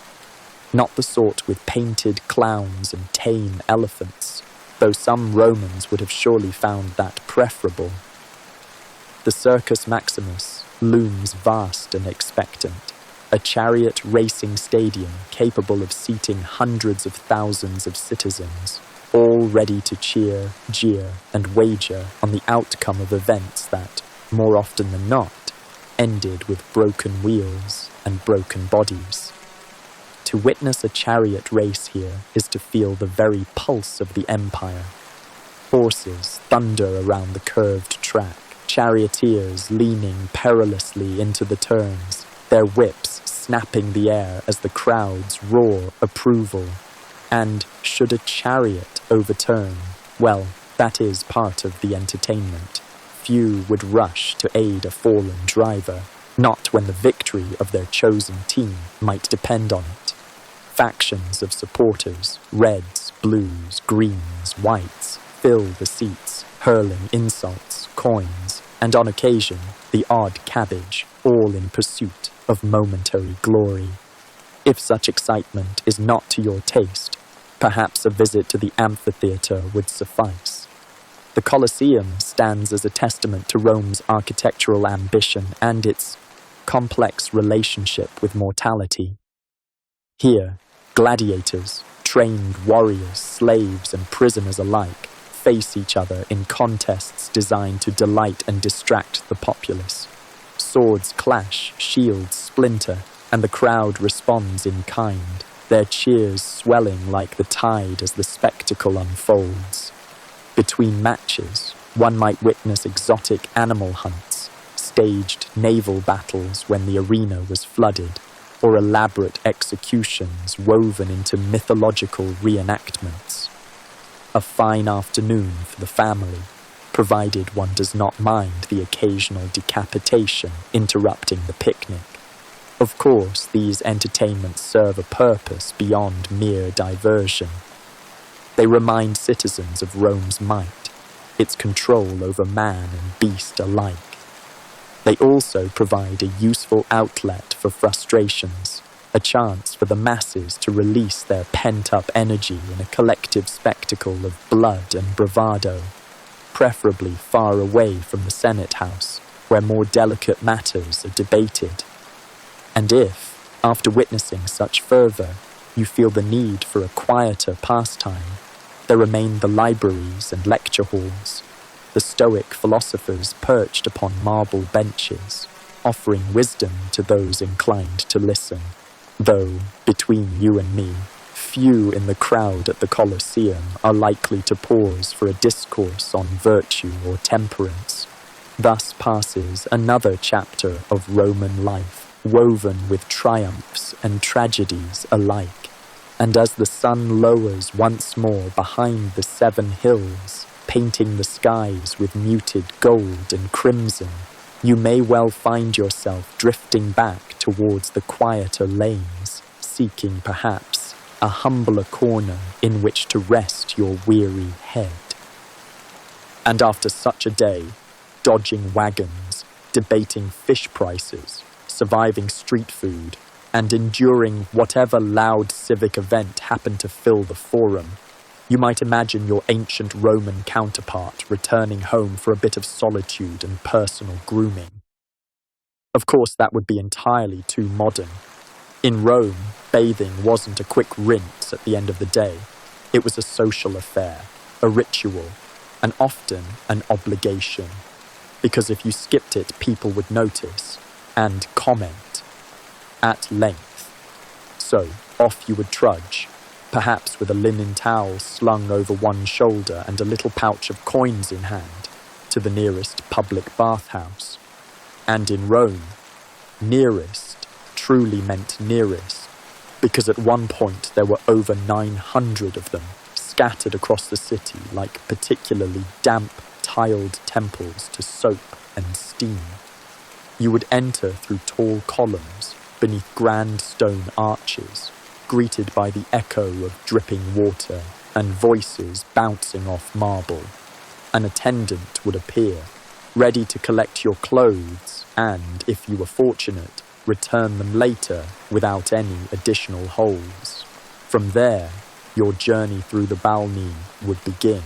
Not the sort with painted clowns and tame elephants, though some Romans would have surely found that preferable. The Circus Maximus looms vast and expectant, a chariot racing stadium capable of seating hundreds of thousands of citizens, all ready to cheer, jeer, and wager on the outcome of events that, more often than not, ended with broken wheels and broken bodies. To witness a chariot race here is to feel the very pulse of the empire. Horses thunder around the curved track, charioteers leaning perilously into the turns, their whips snapping the air as the crowds roar approval. And should a chariot overturn, well, that is part of the entertainment. Few would rush to aid a fallen driver, not when the victory of their chosen team might depend on it. Factions of supporters, reds, blues, greens, whites, fill the seats, hurling insults, coins, and on occasion, the odd cabbage, all in pursuit of momentary glory. If such excitement is not to your taste, perhaps a visit to the amphitheatre would suffice. The Colosseum stands as a testament to Rome's architectural ambition and its complex relationship with mortality. Here, gladiators, trained warriors, slaves, and prisoners alike face each other in contests designed to delight and distract the populace. Swords clash, shields splinter, and the crowd responds in kind, their cheers swelling like the tide as the spectacle unfolds. Between matches, one might witness exotic animal hunts, staged naval battles when the arena was flooded, or elaborate executions woven into mythological reenactments. A fine afternoon for the family, provided one does not mind the occasional decapitation interrupting the picnic. Of course, these entertainments serve a purpose beyond mere diversion. They remind citizens of Rome's might, its control over man and beast alike. They also provide a useful outlet for frustrations, a chance for the masses to release their pent-up energy in a collective spectacle of blood and bravado, preferably far away from the Senate House, where more delicate matters are debated. And if, after witnessing such fervour, you feel the need for a quieter pastime, there remain the libraries and lecture halls, the Stoic philosophers perched upon marble benches, offering wisdom to those inclined to listen. Though, between you and me, few in the crowd at the Colosseum are likely to pause for a discourse on virtue or temperance. Thus passes another chapter of Roman life, woven with triumphs and tragedies alike. And as the sun lowers once more behind the 7 hills, painting the skies with muted gold and crimson, you may well find yourself drifting back towards the quieter lanes, seeking perhaps a humbler corner in which to rest your weary head. And after such a day, dodging wagons, debating fish prices, surviving street food, and enduring whatever loud civic event happened to fill the forum, you might imagine your ancient Roman counterpart returning home for a bit of solitude and personal grooming. Of course, that would be entirely too modern. In Rome, bathing wasn't a quick rinse at the end of the day. It was a social affair, a ritual, and often an obligation. Because if you skipped it, people would notice and comment at length. So, off you would trudge, perhaps with a linen towel slung over one shoulder and a little pouch of coins in hand, to the nearest public bathhouse. And in Rome, nearest truly meant nearest, because at one point there were over 900 of them, scattered across the city like particularly damp, tiled temples to soap and steam. You would enter through tall columns, beneath grand stone arches, greeted by the echo of dripping water and voices bouncing off marble. An attendant would appear, ready to collect your clothes and, if you were fortunate, return them later without any additional holes. From there, your journey through the balcony would begin.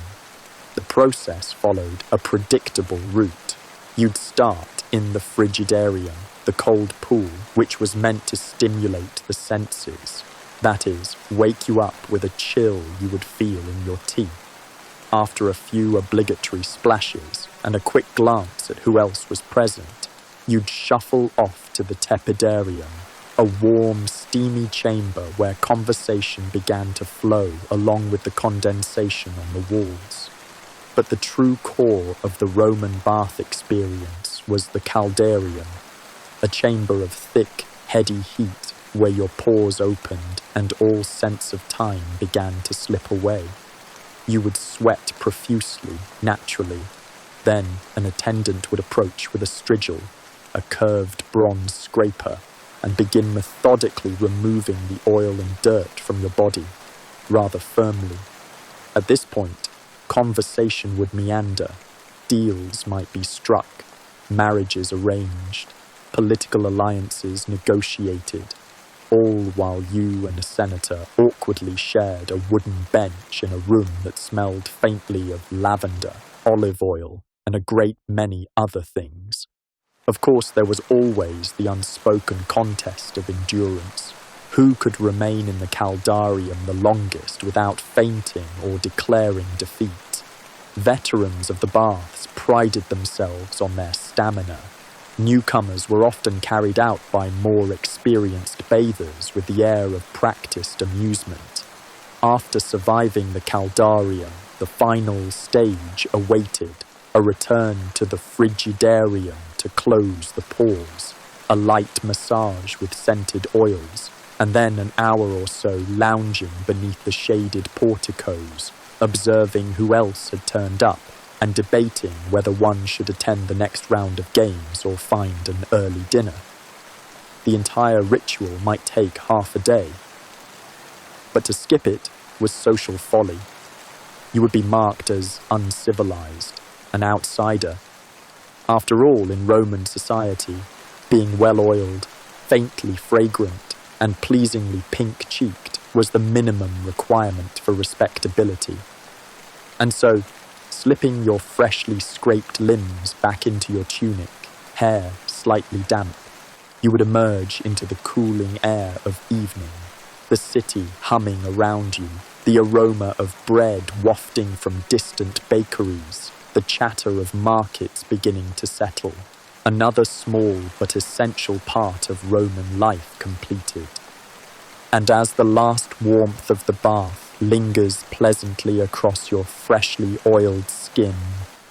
The process followed a predictable route. You'd start in the frigidarium, the cold pool, which was meant to stimulate the senses. That is, wake you up with a chill you would feel in your teeth. After a few obligatory splashes and a quick glance at who else was present, you'd shuffle off to the tepidarium, a warm, steamy chamber where conversation began to flow along with the condensation on the walls. But the true core of the Roman bath experience was the caldarium, a chamber of thick, heady heat where your pores opened and all sense of time began to slip away. You would sweat profusely, naturally. Then an attendant would approach with a strigil, a curved bronze scraper, and begin methodically removing the oil and dirt from your body, rather firmly. At this point, conversation would meander, deals might be struck, marriages arranged, political alliances negotiated, all while you and a senator awkwardly shared a wooden bench in a room that smelled faintly of lavender, olive oil, and a great many other things. Of course, there was always the unspoken contest of endurance. Who could remain in the caldarium the longest without fainting or declaring defeat? Veterans of the baths prided themselves on their stamina. Newcomers were often carried out by more experienced bathers with the air of practiced amusement. After surviving the caldarium, the final stage awaited, a return to the frigidarium to close the pores, a light massage with scented oils, and then an hour or so lounging beneath the shaded porticos, observing who else had turned up, and debating whether one should attend the next round of games or find an early dinner. The entire ritual might take half a day, but to skip it was social folly. You would be marked as uncivilized, an outsider. After all, in Roman society, being well-oiled, faintly fragrant, and pleasingly pink-cheeked was the minimum requirement for respectability. And so, slipping your freshly scraped limbs back into your tunic, hair slightly damp, you would emerge into the cooling air of evening, the city humming around you, the aroma of bread wafting from distant bakeries, the chatter of markets beginning to settle, another small but essential part of Roman life completed. And as the last warmth of the bath lingers pleasantly across your freshly oiled skin,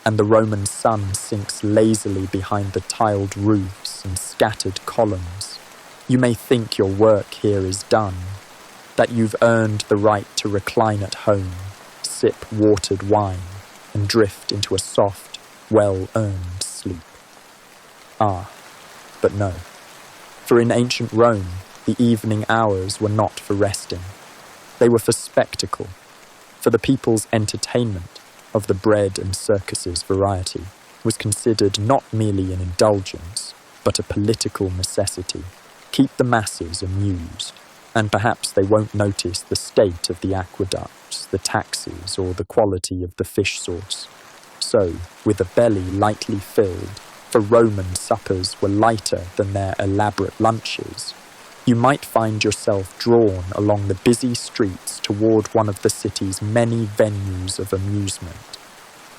and the Roman sun sinks lazily behind the tiled roofs and scattered columns, you may think your work here is done, that you've earned the right to recline at home, sip watered wine, and drift into a soft, well-earned sleep. Ah, but no. For in ancient Rome, the evening hours were not for resting. They were for spectacle, for the people's entertainment of the bread and circuses variety was considered not merely an indulgence, but a political necessity. Keep the masses amused, and perhaps they won't notice the state of the aqueducts, the taxes, or the quality of the fish sauce. So, with a belly lightly filled, for Roman suppers were lighter than their elaborate lunches, you might find yourself drawn along the busy streets toward one of the city's many venues of amusement.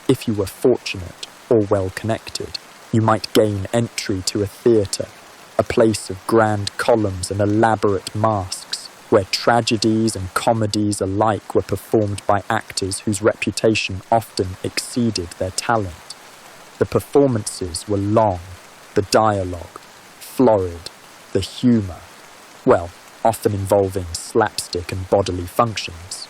If you were fortunate or well-connected, you might gain entry to a theatre, a place of grand columns and elaborate masks, where tragedies and comedies alike were performed by actors whose reputation often exceeded their talent. The performances were long, the dialogue florid, the humour, well, often involving slapstick and bodily functions.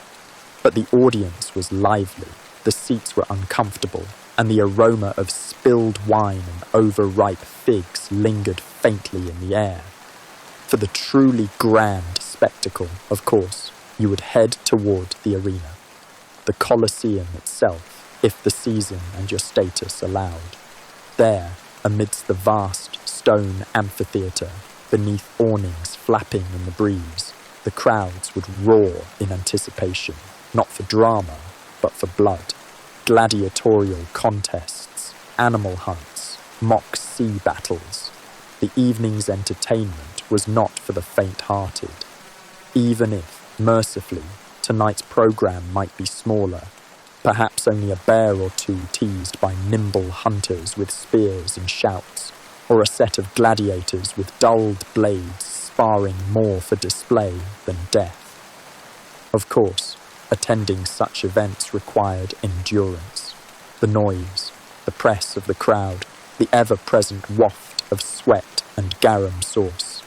But the audience was lively, the seats were uncomfortable, and the aroma of spilled wine and overripe figs lingered faintly in the air. For the truly grand spectacle, of course, you would head toward the arena, the Colosseum itself, if the season and your status allowed. There, amidst the vast stone amphitheatre, beneath awnings flapping in the breeze, the crowds would roar in anticipation, not for drama, but for blood. Gladiatorial contests, animal hunts, mock sea battles. The evening's entertainment was not for the faint-hearted. Even if, mercifully, tonight's programme might be smaller, perhaps only a bear or two teased by nimble hunters with spears and shouts, or a set of gladiators with dulled blades sparring more for display than death. Of course, attending such events required endurance. The noise, the press of the crowd, the ever-present waft of sweat and garum sauce,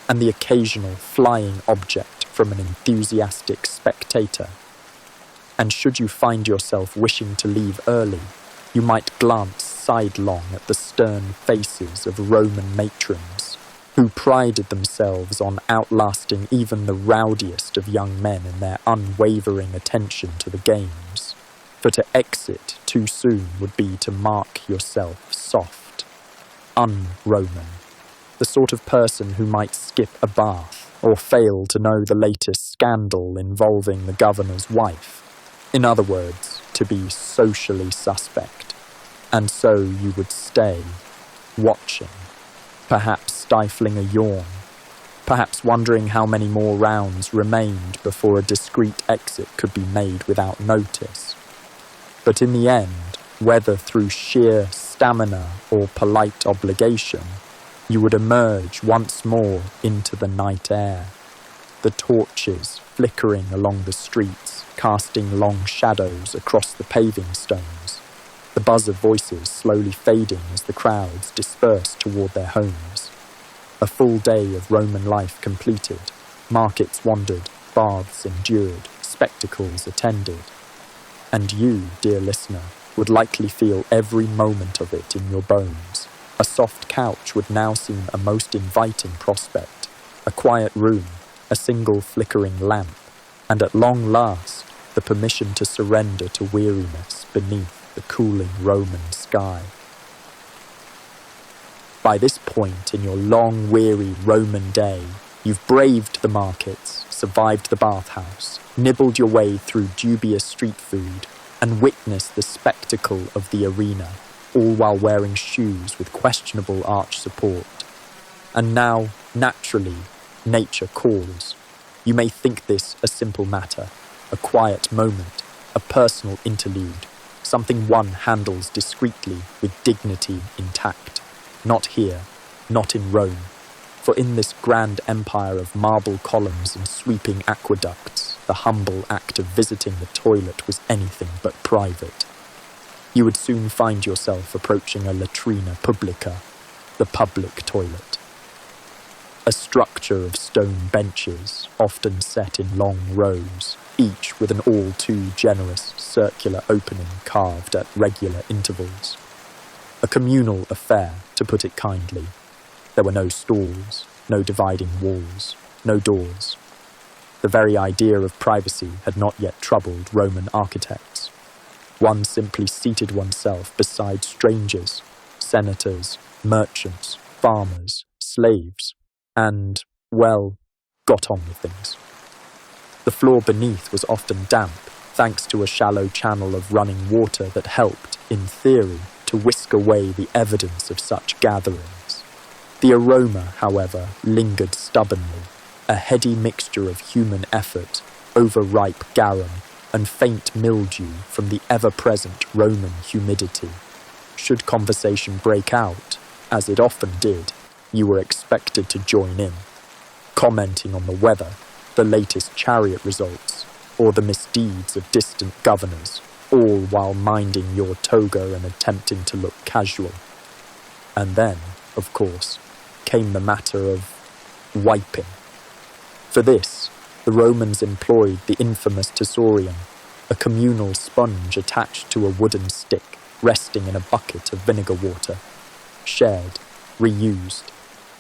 and the occasional flying object from an enthusiastic spectator. And should you find yourself wishing to leave early, you might glance sidelong at the stern faces of Roman matrons, who prided themselves on outlasting even the rowdiest of young men in their unwavering attention to the games. For to exit too soon would be to mark yourself soft, un-Roman, the sort of person who might skip a bath or fail to know the latest scandal involving the governor's wife. In other words, to be socially suspect. And so you would stay, watching, perhaps stifling a yawn, perhaps wondering how many more rounds remained before a discreet exit could be made without notice. But in the end, whether through sheer stamina or polite obligation, you would emerge once more into the night air, the torches flickering along the streets, casting long shadows across the paving stones, the buzz of voices slowly fading as the crowds dispersed toward their homes. A full day of Roman life completed, markets wandered, baths endured, spectacles attended. And you, dear listener, would likely feel every moment of it in your bones. A soft couch would now seem a most inviting prospect, a quiet room, a single flickering lamp, and at long last, the permission to surrender to weariness beneath the cooling Roman sky. By this point in your long, weary Roman day, you've braved the markets, survived the bathhouse, nibbled your way through dubious street food, and witnessed the spectacle of the arena, all while wearing shoes with questionable arch support. And now, naturally, nature calls. You may think this a simple matter, a quiet moment, a personal interlude, something one handles discreetly with dignity intact. Not here, not in Rome, for in this grand empire of marble columns and sweeping aqueducts, the humble act of visiting the toilet was anything but private. You would soon find yourself approaching a latrina publica, the public toilet. A structure of stone benches, often set in long rows, each with an all too generous circular opening carved at regular intervals. A communal affair, to put it kindly. There were no stalls, no dividing walls, no doors. The very idea of privacy had not yet troubled Roman architects. One simply seated oneself beside strangers, senators, merchants, farmers, slaves, and, well, got on with things. The floor beneath was often damp, thanks to a shallow channel of running water that helped, in theory, to whisk away the evidence of such gatherings. The aroma, however, lingered stubbornly, a heady mixture of human effort, overripe garum, and faint mildew from the ever-present Roman humidity. Should conversation break out, as it often did, you were expected to join in, commenting on the weather, the latest chariot results, or the misdeeds of distant governors, all while minding your toga and attempting to look casual. And then, of course, came the matter of wiping. For this, the Romans employed the infamous tessorium, a communal sponge attached to a wooden stick resting in a bucket of vinegar water, shared, reused,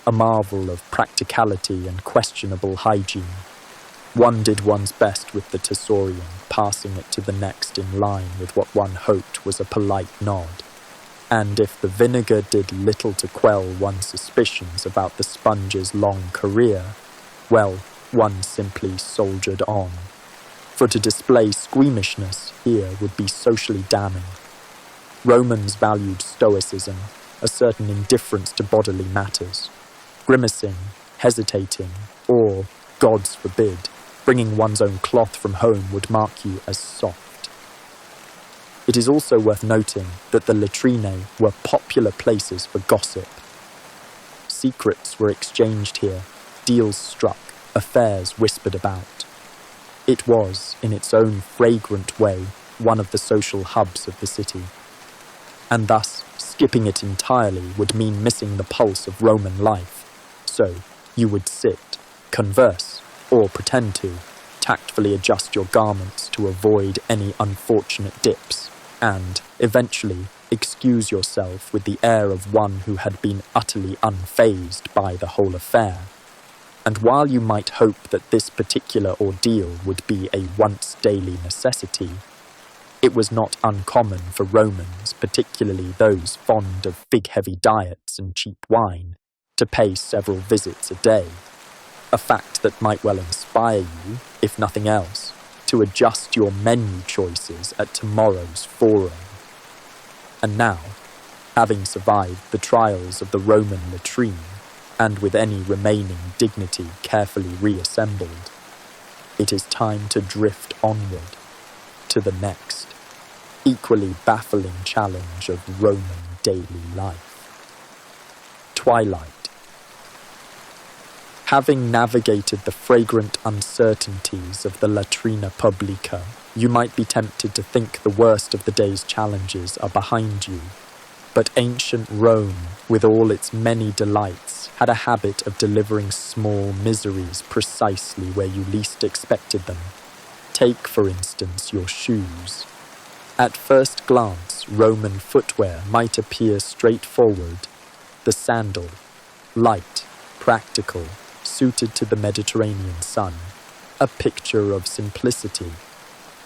a marvel of practicality and questionable hygiene. One did one's best with the tesorium, passing it to the next in line with what one hoped was a polite nod. And if the vinegar did little to quell one's suspicions about the sponge's long career, well, one simply soldiered on. For to display squeamishness here would be socially damning. Romans valued stoicism, a certain indifference to bodily matters. Grimacing, hesitating, or, gods forbid, bringing one's own cloth from home would mark you as soft. It is also worth noting that the latrinae were popular places for gossip. Secrets were exchanged here, deals struck, affairs whispered about. It was, in its own fragrant way, one of the social hubs of the city. And thus, skipping it entirely would mean missing the pulse of Roman life. So, you would sit, converse, or pretend to, tactfully adjust your garments to avoid any unfortunate dips, and, eventually, excuse yourself with the air of one who had been utterly unfazed by the whole affair. And while you might hope that this particular ordeal would be a once-daily necessity, it was not uncommon for Romans, particularly those fond of fig-heavy diets and cheap wine, to pay several visits a day, a fact that might well inspire you, if nothing else, to adjust your menu choices at tomorrow's forum. And now, having survived the trials of the Roman latrine, and with any remaining dignity carefully reassembled, it is time to drift onward to the next, equally baffling challenge of Roman daily life. Twilight. Having navigated the fragrant uncertainties of the latrina publica, you might be tempted to think the worst of the day's challenges are behind you. But ancient Rome, with all its many delights, had a habit of delivering small miseries precisely where you least expected them. Take, for instance, your shoes. At first glance, Roman footwear might appear straightforward. The sandal, light, practical, suited to the Mediterranean sun, a picture of simplicity.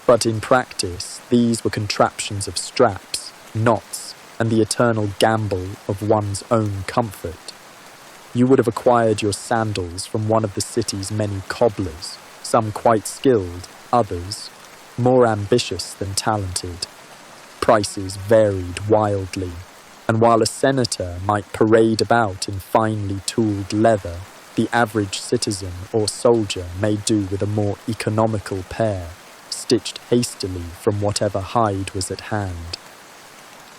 But in practice, these were contraptions of straps, knots, and the eternal gamble of one's own comfort. You would have acquired your sandals from one of the city's many cobblers, some quite skilled, others more ambitious than talented. Prices varied wildly, and while a senator might parade about in finely tooled leather, the average citizen or soldier may do with a more economical pair, stitched hastily from whatever hide was at hand.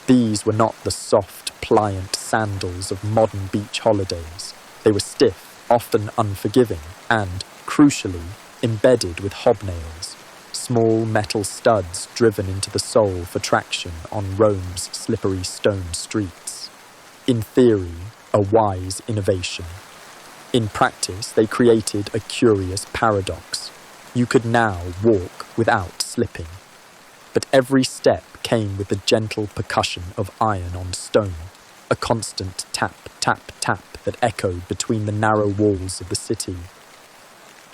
These were not the soft, pliant sandals of modern beach holidays. They were stiff, often unforgiving, and, crucially, embedded with hobnails, small metal studs driven into the sole for traction on Rome's slippery stone streets. In theory, a wise innovation. In practice, they created a curious paradox. You could now walk without slipping. But every step came with the gentle percussion of iron on stone, a constant tap, tap, tap that echoed between the narrow walls of the city.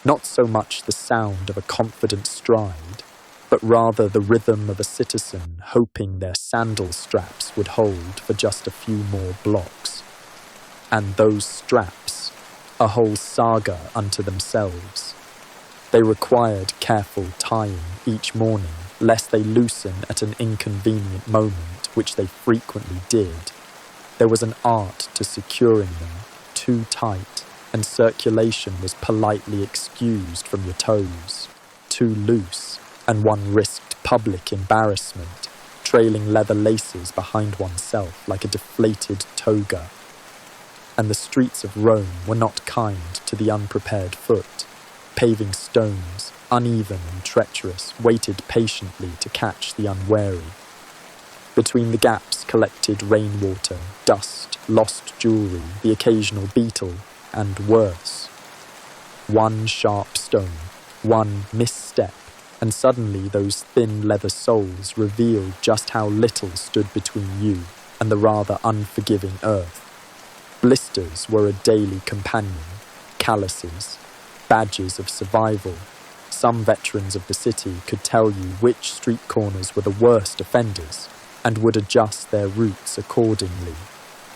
Not so much the sound of a confident stride, but rather the rhythm of a citizen hoping their sandal straps would hold for just a few more blocks. And those straps, a whole saga unto themselves. They required careful tying each morning, lest they loosen at an inconvenient moment, which they frequently did. There was an art to securing them, too tight, and circulation was politely excused from your toes. Too loose, and one risked public embarrassment, trailing leather laces behind oneself like a deflated toga. And the streets of Rome were not kind to the unprepared foot. Paving stones, uneven and treacherous, waited patiently to catch the unwary. Between the gaps collected rainwater, dust, lost jewellery, the occasional beetle, and worse. One sharp stone, one misstep, and suddenly those thin leather soles revealed just how little stood between you and the rather unforgiving earth. Blisters were a daily companion, calluses, badges of survival, Some veterans of the city could tell you which street corners were the worst offenders and would adjust their routes accordingly.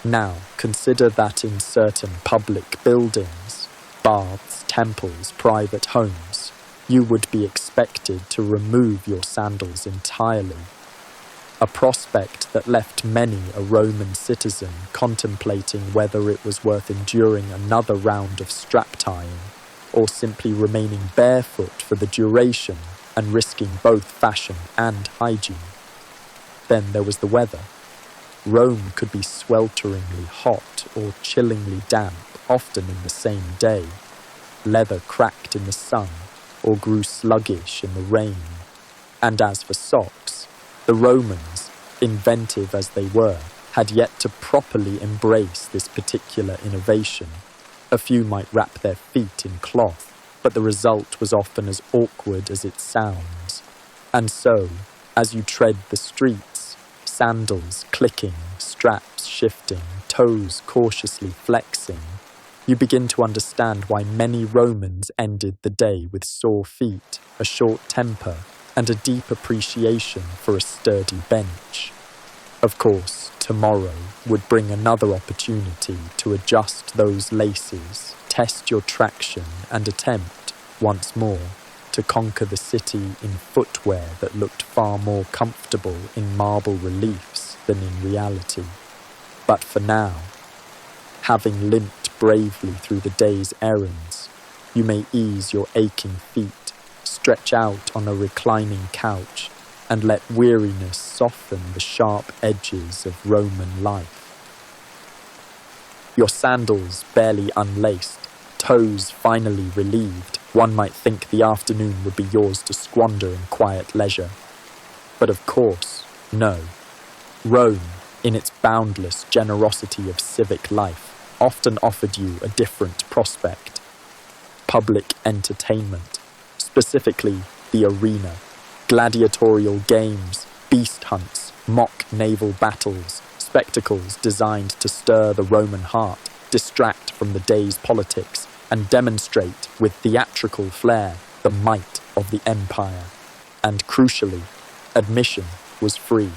Now, consider that in certain public buildings, baths, temples, private homes, you would be expected to remove your sandals entirely. A prospect that left many a Roman citizen contemplating whether it was worth enduring another round of strap-tying, or simply remaining barefoot for the duration and risking both fashion and hygiene. Then there was the weather. Rome could be swelteringly hot or chillingly damp, often in the same day. Leather cracked in the sun or grew sluggish in the rain. And as for socks, the Romans, inventive as they were, had yet to properly embrace this particular innovation. A few might wrap their feet in cloth, but the result was often as awkward as it sounds. And so, as you tread the streets, sandals clicking, straps shifting, toes cautiously flexing, you begin to understand why many Romans ended the day with sore feet, a short temper, and a deep appreciation for a sturdy bench. Of course, tomorrow would bring another opportunity to adjust those laces, test your traction, and attempt, once more, to conquer the city in footwear that looked far more comfortable in marble reliefs than in reality. But for now, having limped bravely through the day's errands, you may ease your aching feet, stretch out on a reclining couch, and let weariness soften the sharp edges of Roman life. Your sandals barely unlaced, toes finally relieved, one might think the afternoon would be yours to squander in quiet leisure. But of course, no. Rome, in its boundless generosity of civic life, often offered you a different prospect. Public entertainment, specifically the arena, gladiatorial games, beast hunts, mock naval battles, spectacles designed to stir the Roman heart, distract from the day's politics, and demonstrate with theatrical flair the might of the empire. And crucially, admission was free,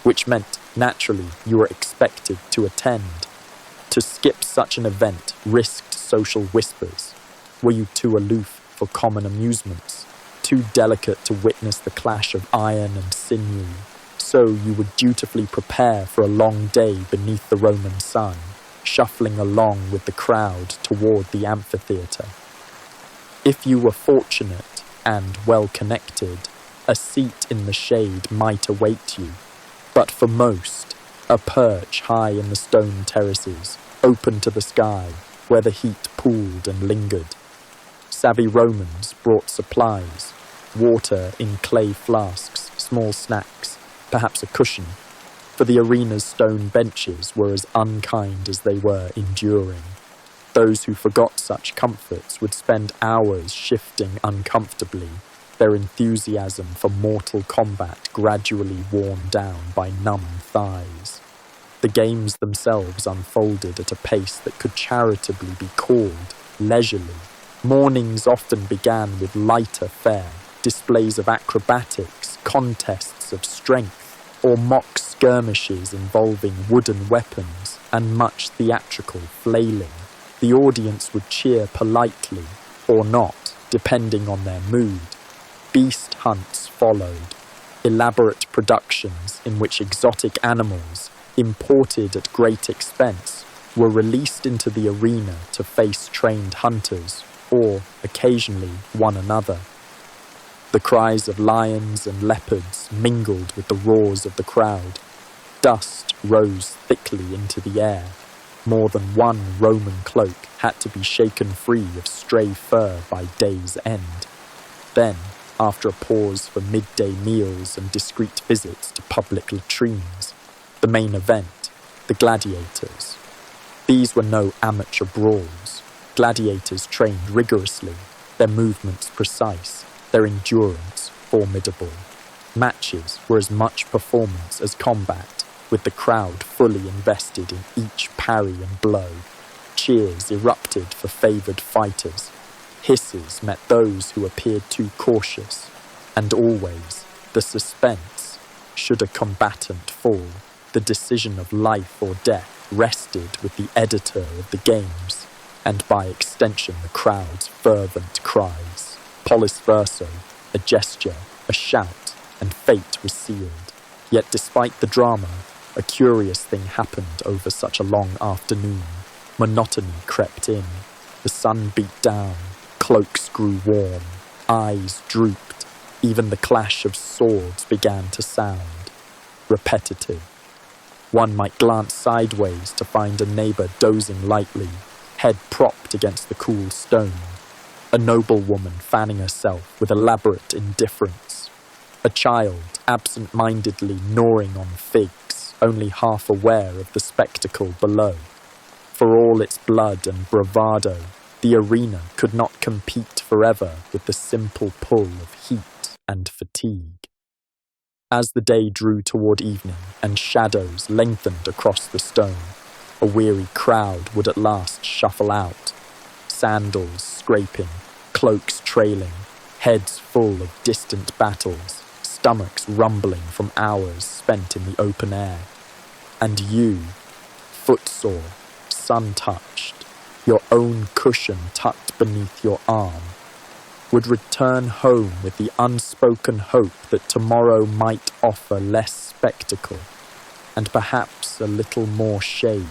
which meant naturally you were expected to attend. To skip such an event risked social whispers. Were you too aloof for common amusements, too delicate to witness the clash of iron and sinew? So you would dutifully prepare for a long day beneath the Roman sun, shuffling along with the crowd toward the amphitheatre. If you were fortunate and well-connected, a seat in the shade might await you, but for most, a perch high in the stone terraces, open to the sky, where the heat pooled and lingered. Savvy Romans brought supplies, water in clay flasks, small snacks, perhaps a cushion, for the arena's stone benches were as unkind as they were enduring. Those who forgot such comforts would spend hours shifting uncomfortably, their enthusiasm for mortal combat gradually worn down by numb thighs. The games themselves unfolded at a pace that could charitably be called leisurely. Mornings often began with lighter fare, displays of acrobatics, contests of strength, or mock skirmishes involving wooden weapons and much theatrical flailing. The audience would cheer politely, or not, depending on their mood. Beast hunts followed, elaborate productions in which exotic animals, imported at great expense, were released into the arena to face trained hunters, or, occasionally, one another. The cries of lions and leopards mingled with the roars of the crowd. Dust rose thickly into the air. More than one Roman cloak had to be shaken free of stray fur by day's end. Then, after a pause for midday meals and discreet visits to public latrines, the main event, the gladiators. These were no amateur brawls. Gladiators trained rigorously, their movements precise, their endurance formidable. Matches were as much performance as combat, with the crowd fully invested in each parry and blow. Cheers erupted for favoured fighters. Hisses met those who appeared too cautious, and always the suspense. Should a combatant fall, the decision of life or death rested with the editor of the games, and by extension the crowd's fervent cries. Polis verso, a gesture, a shout, and fate was sealed. Yet despite the drama, a curious thing happened over such a long afternoon. Monotony crept in, the sun beat down, cloaks grew warm, eyes drooped, even the clash of swords began to sound. Repetitive. One might glance sideways to find a neighbour dozing lightly, head propped against the cool stone. A noblewoman fanning herself with elaborate indifference. A child absent-mindedly gnawing on figs, only half aware of the spectacle below. For all its blood and bravado, the arena could not compete forever with the simple pull of heat and fatigue. As the day drew toward evening and shadows lengthened across the stone, a weary crowd would at last shuffle out, sandals scraping, cloaks trailing, heads full of distant battles, stomachs rumbling from hours spent in the open air. And you, footsore, sun-touched, your own cushion tucked beneath your arm, would return home with the unspoken hope that tomorrow might offer less spectacle and perhaps a little more shade.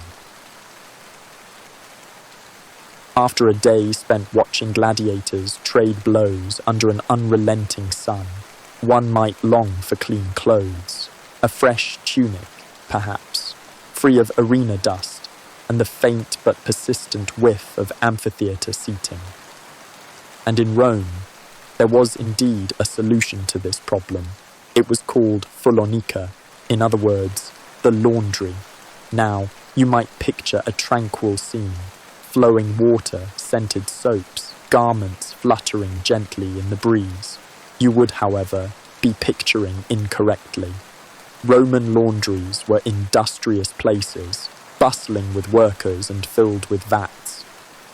After a day spent watching gladiators trade blows under an unrelenting sun, one might long for clean clothes, a fresh tunic, perhaps, free of arena dust and the faint but persistent whiff of amphitheatre seating. And in Rome, there was indeed a solution to this problem. It was called Fulonica, in other words, the laundry. Now, you might picture a tranquil scene, flowing water, scented soaps, garments fluttering gently in the breeze. You would, however, be picturing incorrectly. Roman laundries were industrious places, bustling with workers and filled with vats.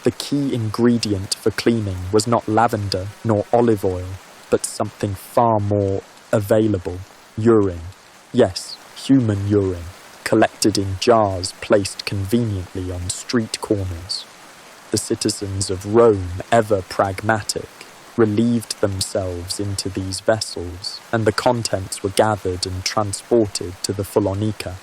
The key ingredient for cleaning was not lavender nor olive oil, but something far more available: urine. Yes, human urine, collected in jars placed conveniently on street corners. The citizens of Rome, ever pragmatic, relieved themselves into these vessels, and the contents were gathered and transported to the Fulonica.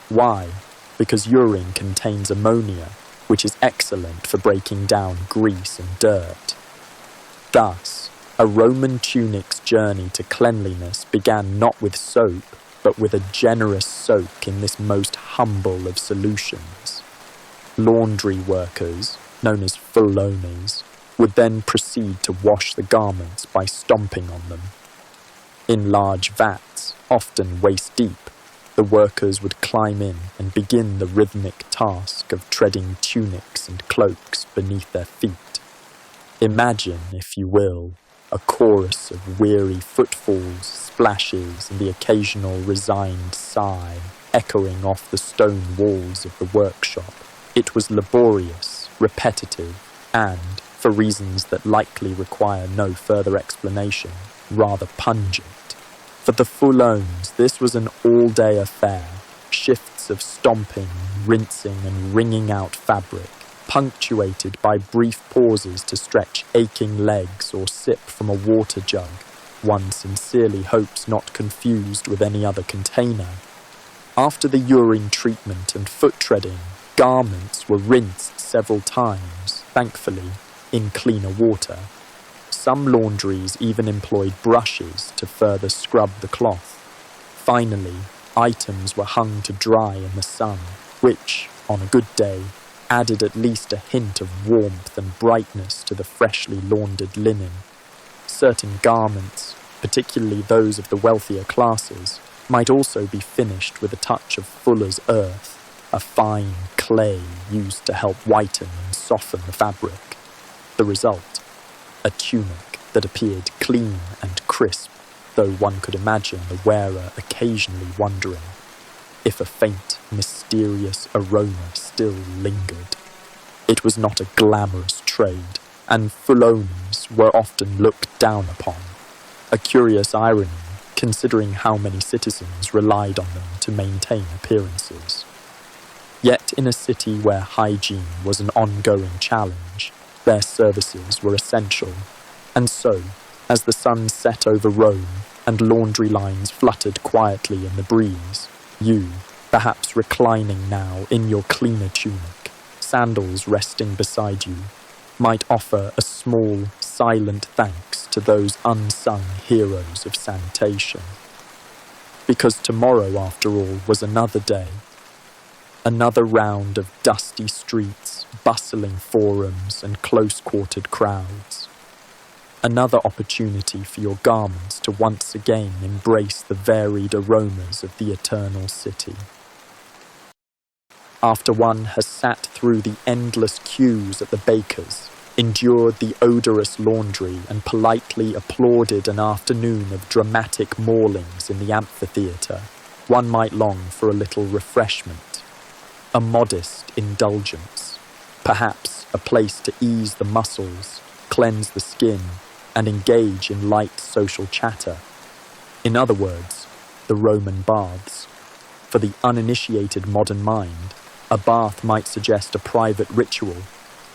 Why? Because urine contains ammonia, which is excellent for breaking down grease and dirt. Thus, a Roman tunic's journey to cleanliness began not with soap, but with a generous soak in this most humble of solutions. Laundry workers, known as fulones, would then proceed to wash the garments by stomping on them. In large vats, often waist-deep, the workers would climb in and begin the rhythmic task of treading tunics and cloaks beneath their feet. Imagine, if you will, a chorus of weary footfalls, splashes, and the occasional resigned sigh echoing off the stone walls of the workshop. It was laborious, repetitive, and, for reasons that likely require no further explanation, rather pungent. For the Fulones, this was an all-day affair, shifts of stomping, rinsing, and wringing out fabric, punctuated by brief pauses to stretch aching legs or sip from a water jug, one sincerely hopes not confused with any other container. After the urine treatment and foot treading, garments were rinsed several times, thankfully, in cleaner water. Some laundries even employed brushes to further scrub the cloth. Finally, items were hung to dry in the sun, which, on a good day, added at least a hint of warmth and brightness to the freshly laundered linen. Certain garments, particularly those of the wealthier classes, might also be finished with a touch of fuller's earth, a fine clay used to help whiten and soften the fabric. The result, a tunic that appeared clean and crisp, though one could imagine the wearer occasionally wondering if a faint, mysterious aroma still lingered. It was not a glamorous trade, and fullones were often looked down upon, a curious irony considering how many citizens relied on them to maintain appearances. Yet in a city where hygiene was an ongoing challenge, their services were essential, and so, as the sun set over Rome and laundry lines fluttered quietly in the breeze, you, perhaps reclining now in your cleaner tunic, sandals resting beside you, might offer a small, silent thanks to those unsung heroes of sanitation. Because tomorrow, after all, was another day. Another round of dusty streets, bustling forums, and close-quartered crowds. Another opportunity for your garments to once again embrace the varied aromas of the eternal city. After one has sat through the endless queues at the baker's, endured the odorous laundry, and politely applauded an afternoon of dramatic maulings in the amphitheatre, one might long for a little refreshment, a modest indulgence, perhaps a place to ease the muscles, cleanse the skin, and engage in light social chatter. In other words, the Roman baths. For the uninitiated modern mind, a bath might suggest a private ritual,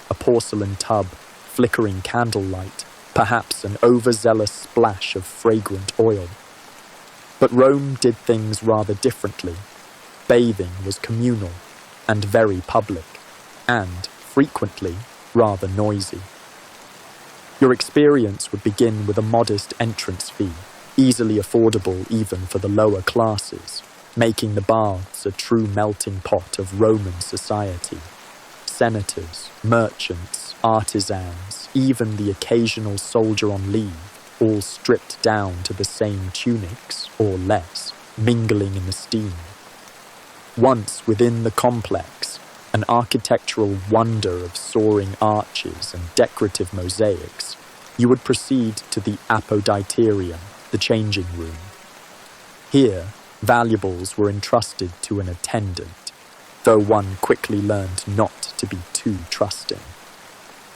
a porcelain tub, flickering candlelight, perhaps an overzealous splash of fragrant oil. But Rome did things rather differently. Bathing was communal and very public, and, frequently, rather noisy. Your experience would begin with a modest entrance fee, easily affordable even for the lower classes, making the baths a true melting pot of Roman society. Senators, merchants, artisans, even the occasional soldier on leave, all stripped down to the same tunics, or less, mingling in the steam. Once within the complex, an architectural wonder of soaring arches and decorative mosaics, you would proceed to the apoditerium, the changing room. Here, valuables were entrusted to an attendant, though one quickly learned not to be too trusting.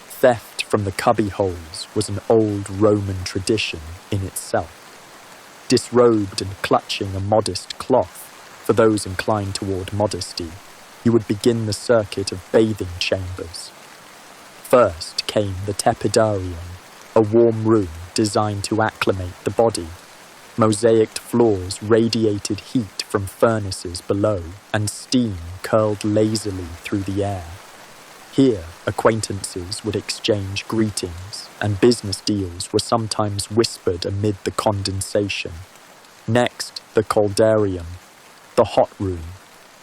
Theft from the cubbyholes was an old Roman tradition in itself. Disrobed and clutching a modest cloth, for those inclined toward modesty, you would begin the circuit of bathing chambers. First came the tepidarium, a warm room designed to acclimate the body. Mosaicked floors radiated heat from furnaces below, and steam curled lazily through the air. Here, acquaintances would exchange greetings, and business deals were sometimes whispered amid the condensation. Next, the caldarium, the hot room,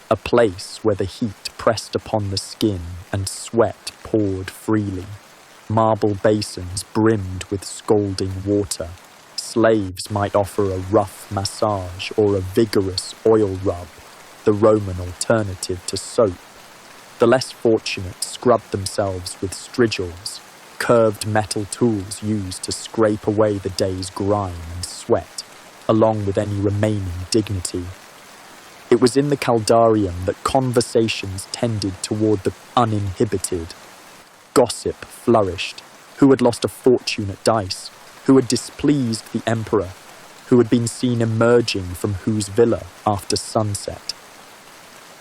a place where the heat pressed upon the skin and sweat poured freely. Marble basins brimmed with scalding water. Slaves might offer a rough massage or a vigorous oil rub, the Roman alternative to soap. The less fortunate scrubbed themselves with strigils, curved metal tools used to scrape away the day's grime and sweat, along with any remaining dignity. It was in the caldarium that conversations tended toward the uninhibited. Gossip flourished. Who had lost a fortune at dice? Who had displeased the emperor? Who had been seen emerging from whose villa after sunset?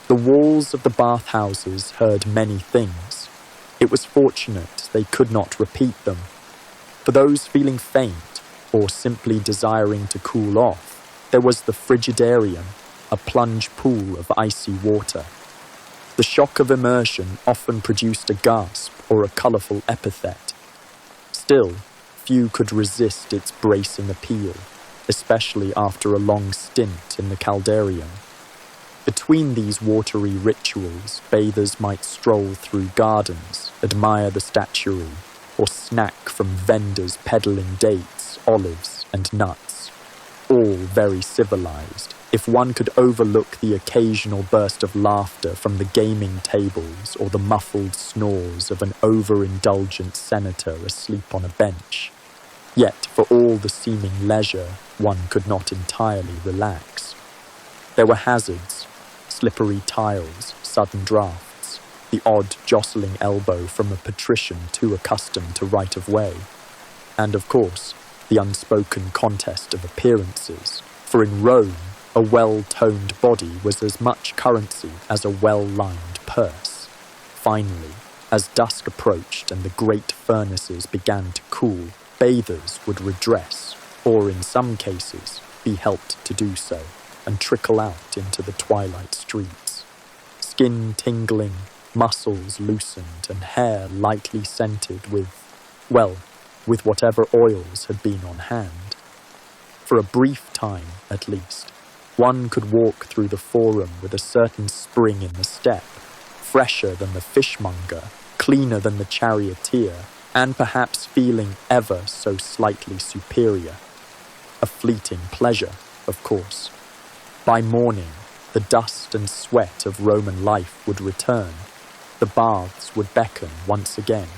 The walls of the bathhouses heard many things. It was fortunate they could not repeat them. For those feeling faint, or simply desiring to cool off, there was the frigidarium, a plunge pool of icy water. The shock of immersion often produced a gasp or a colourful epithet. Still, few could resist its bracing appeal, especially after a long stint in the caldarium. Between these watery rituals, bathers might stroll through gardens, admire the statuary, or snack from vendors peddling dates, olives, and nuts. All very civilized, if one could overlook the occasional burst of laughter from the gaming tables or the muffled snores of an overindulgent senator asleep on a bench. Yet, for all the seeming leisure, one could not entirely relax. There were hazards, slippery tiles, sudden draughts, the odd jostling elbow from a patrician too accustomed to right of way, and of course, the unspoken contest of appearances, for in Rome, a well-toned body was as much currency as a well-lined purse. Finally, as dusk approached and the great furnaces began to cool, bathers would redress, or in some cases, be helped to do so, and trickle out into the twilight streets. Skin tingling, muscles loosened, and hair lightly scented with whatever oils had been on hand. For a brief time, at least, one could walk through the forum with a certain spring in the step, fresher than the fishmonger, cleaner than the charioteer, and perhaps feeling ever so slightly superior. A fleeting pleasure, of course. By morning, the dust and sweat of Roman life would return. The baths would beckon once again.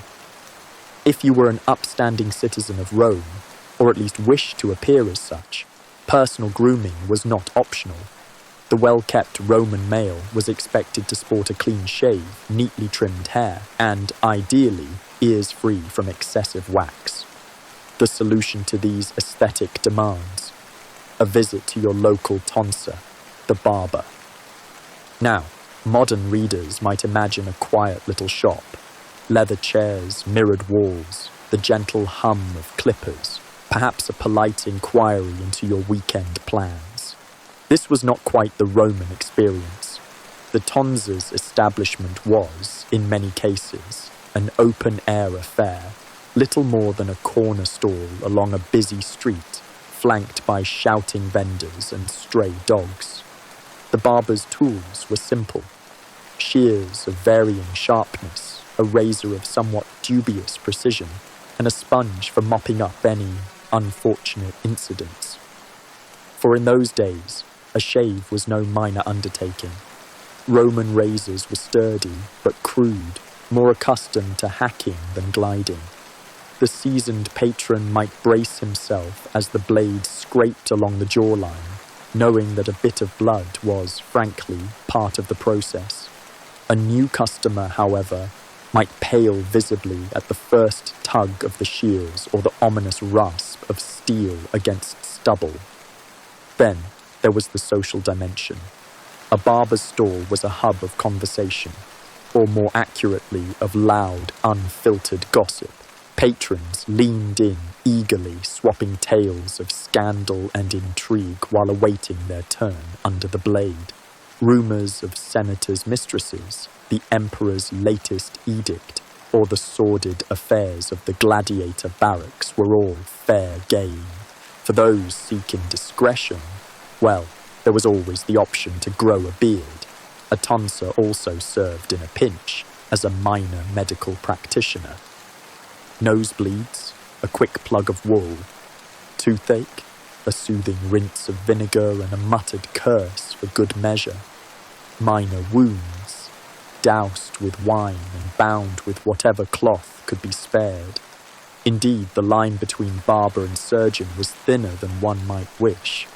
If you were an upstanding citizen of Rome, or at least wished to appear as such, personal grooming was not optional. The well-kept Roman male was expected to sport a clean shave, neatly trimmed hair, and, ideally, ears free from excessive wax. The solution to these aesthetic demands: a visit to your local tonsor, the barber. Now, modern readers might imagine a quiet little shop, leather chairs, mirrored walls, the gentle hum of clippers, perhaps a polite inquiry into your weekend plans. This was not quite the Roman experience. The tonsor's establishment was, in many cases, an open-air affair, little more than a corner stall along a busy street, flanked by shouting vendors and stray dogs. The barber's tools were simple: shears of varying sharpness, a razor of somewhat dubious precision, and a sponge for mopping up any unfortunate incidents. For in those days, a shave was no minor undertaking. Roman razors were sturdy but crude, more accustomed to hacking than gliding. The seasoned patron might brace himself as the blade scraped along the jawline, knowing that a bit of blood was, frankly, part of the process. A new customer, however, might pale visibly at the first tug of the shears or the ominous rasp of steel against stubble. Then there was the social dimension. A barber's stall was a hub of conversation, or more accurately, of loud, unfiltered gossip. Patrons leaned in eagerly, swapping tales of scandal and intrigue while awaiting their turn under the blade. Rumours of senators' mistresses, the emperor's latest edict, or the sordid affairs of the Gladiator barracks were all fair game. For those seeking discretion, well, there was always the option to grow a beard. A tonsor also served in a pinch as a minor medical practitioner. Nosebleeds, a quick plug of wool. Toothache, a soothing rinse of vinegar and a muttered curse for good measure. Minor wounds, doused with wine and bound with whatever cloth could be spared. Indeed, the line between barber and surgeon was thinner than one might wish.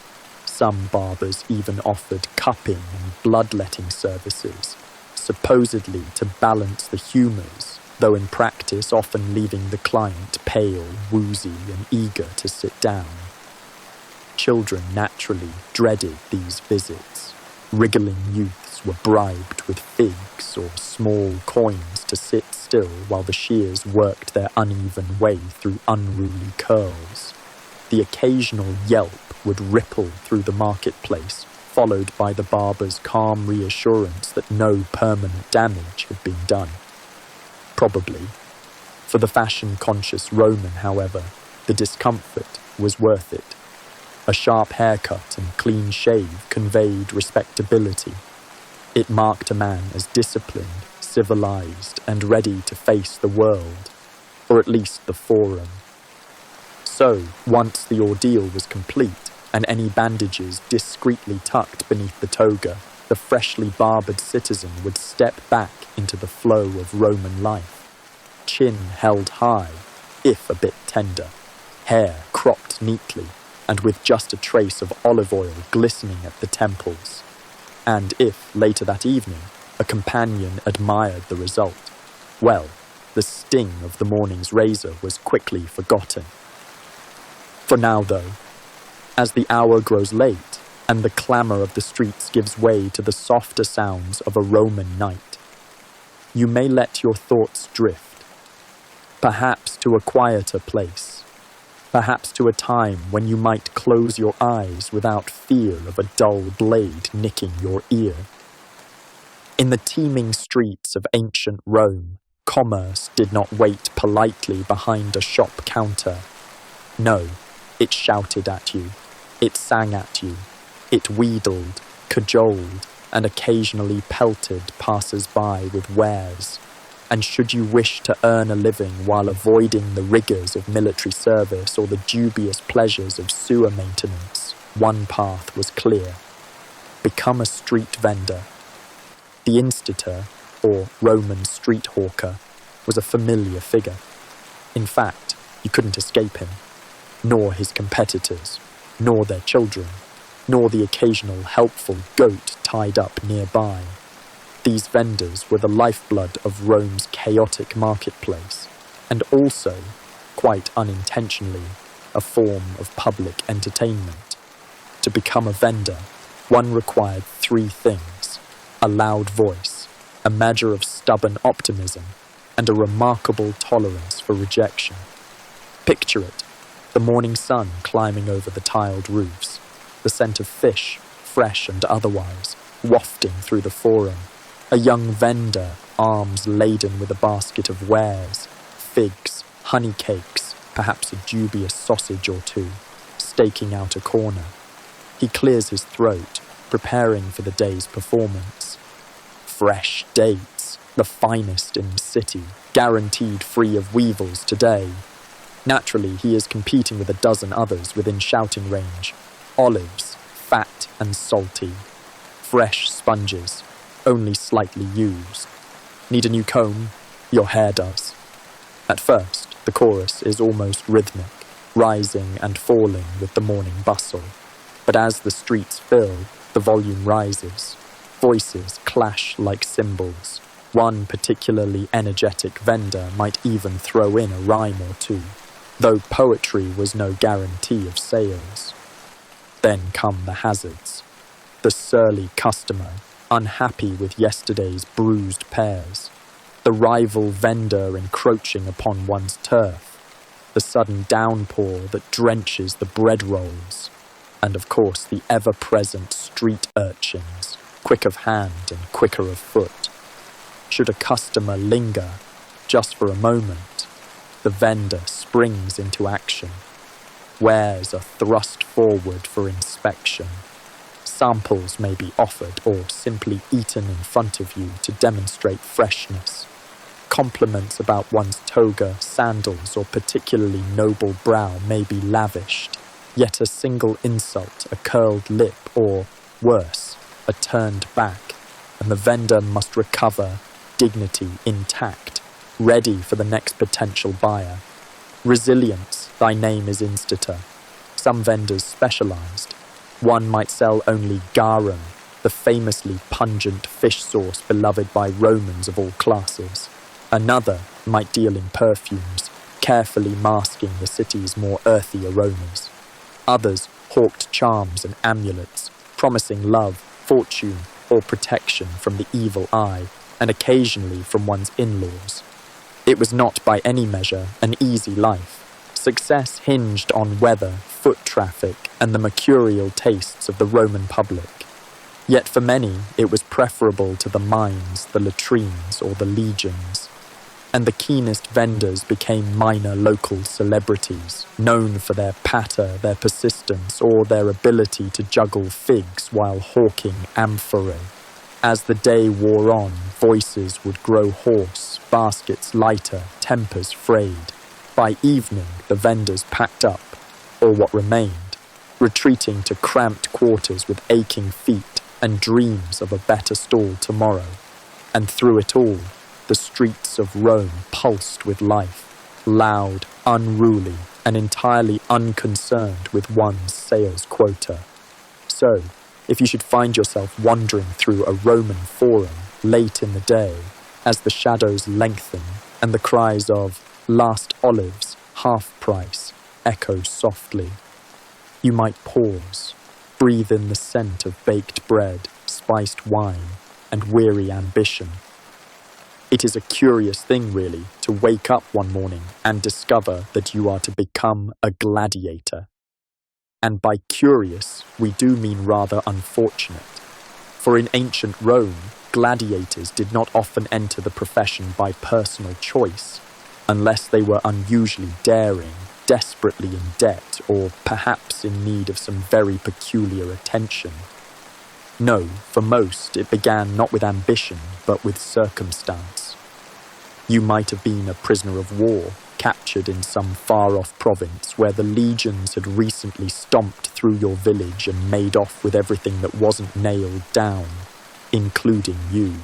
Some barbers even offered cupping and bloodletting services, supposedly to balance the humours, though in practice often leaving the client pale, woozy, and eager to sit down. Children naturally dreaded these visits. Wriggling youths were bribed with figs or small coins to sit still while the shears worked their uneven way through unruly curls. The occasional yelp would ripple through the marketplace, followed by the barber's calm reassurance that no permanent damage had been done. Probably. For the fashion-conscious Roman, however, the discomfort was worth it. A sharp haircut and clean shave conveyed respectability. It marked a man as disciplined, civilized, and ready to face the world, or at least the forum. So, once the ordeal was complete, and any bandages discreetly tucked beneath the toga, the freshly barbered citizen would step back into the flow of Roman life. Chin held high, if a bit tender, hair cropped neatly, and with just a trace of olive oil glistening at the temples. And if, later that evening, A companion admired the result. Well, the sting of the morning's razor was quickly forgotten. For now, though, as the hour grows late and the clamour of the streets gives way to the softer sounds of a Roman night, you may let your thoughts drift, perhaps to a quieter place, perhaps to a time when you might close your eyes without fear of a dull blade nicking your ear. In the teeming streets of ancient Rome, commerce did not wait politely behind a shop counter. No, it shouted at you, it sang at you, it wheedled, cajoled, and occasionally pelted passers-by with wares. And should you wish to earn a living while avoiding the rigours of military service or the dubious pleasures of sewer maintenance, one path was clear. Become a street vendor. The instator, or Roman street hawker, was a familiar figure. In fact, you couldn't escape him, nor his competitors, nor their children, nor the occasional helpful goat tied up nearby. These vendors were the lifeblood of Rome's chaotic marketplace, and also, quite unintentionally, a form of public entertainment. To become a vendor, one required 3 things: a loud voice, a measure of stubborn optimism, and a remarkable tolerance for rejection. Picture it, the morning sun climbing over the tiled roofs, the scent of fish, fresh and otherwise, wafting through the forum, a young vendor, arms laden with a basket of wares, figs, honey cakes, perhaps a dubious sausage or 2, staking out a corner. He clears his throat, preparing for the day's performance. Fresh dates, the finest in the city, guaranteed free of weevils today. Naturally, he is competing with a dozen others within shouting range. Olives, fat and salty. Fresh sponges, only slightly used. Need a new comb? Your hair does. At first, the chorus is almost rhythmic, rising and falling with the morning bustle. But as the streets fill, the volume rises. Voices clash like cymbals. One particularly energetic vendor might even throw in a rhyme or 2, though poetry was no guarantee of sales. Then come the hazards. The surly customer, unhappy with yesterday's bruised pears, the rival vendor encroaching upon one's turf, the sudden downpour that drenches the bread rolls, and of course the ever-present street urchins, quick of hand and quicker of foot. Should a customer linger, just for a moment, the vendor springs into action. Wares are thrust forward for inspection. Samples may be offered or simply eaten in front of you to demonstrate freshness. Compliments about one's toga, sandals, or particularly noble brow may be lavished, yet a single insult, a curled lip, or, worse, a turned back, and the vendor must recover, dignity intact, ready for the next potential buyer. Resilience, thy name is instator. Some vendors specialized. One might sell only garum, the famously pungent fish sauce beloved by Romans of all classes. Another might deal in perfumes, carefully masking the city's more earthy aromas. Others hawked charms and amulets, promising love, fortune, or protection from the evil eye, and occasionally from one's in-laws. It was not by any measure an easy life. Success hinged on weather, foot traffic, and the mercurial tastes of the Roman public. Yet for many, it was preferable to the mines, the latrines, or the legions. And the keenest vendors became minor local celebrities, known for their patter, their persistence, or their ability to juggle figs while hawking amphorae. As the day wore on, voices would grow hoarse, baskets lighter, tempers frayed. By evening, the vendors packed up, or what remained, retreating to cramped quarters with aching feet and dreams of a better stall tomorrow. And through it all, the streets of Rome pulsed with life, loud, unruly, and entirely unconcerned with one's sales quota. So, if you should find yourself wandering through a Roman forum, late in the day, as the shadows lengthen and the cries of "last olives, half price" echo softly. You might pause, breathe in the scent of baked bread, spiced wine, and weary ambition. It is a curious thing, really, to wake up one morning and discover that you are to become a gladiator. And by curious, we do mean rather unfortunate. For in ancient Rome, gladiators did not often enter the profession by personal choice, unless they were unusually daring, desperately in debt, or perhaps in need of some very peculiar attention. No, for most, it began not with ambition, but with circumstance. You might have been a prisoner of war, captured in some far-off province where the legions had recently stomped through your village and made off with everything that wasn't nailed down, including you.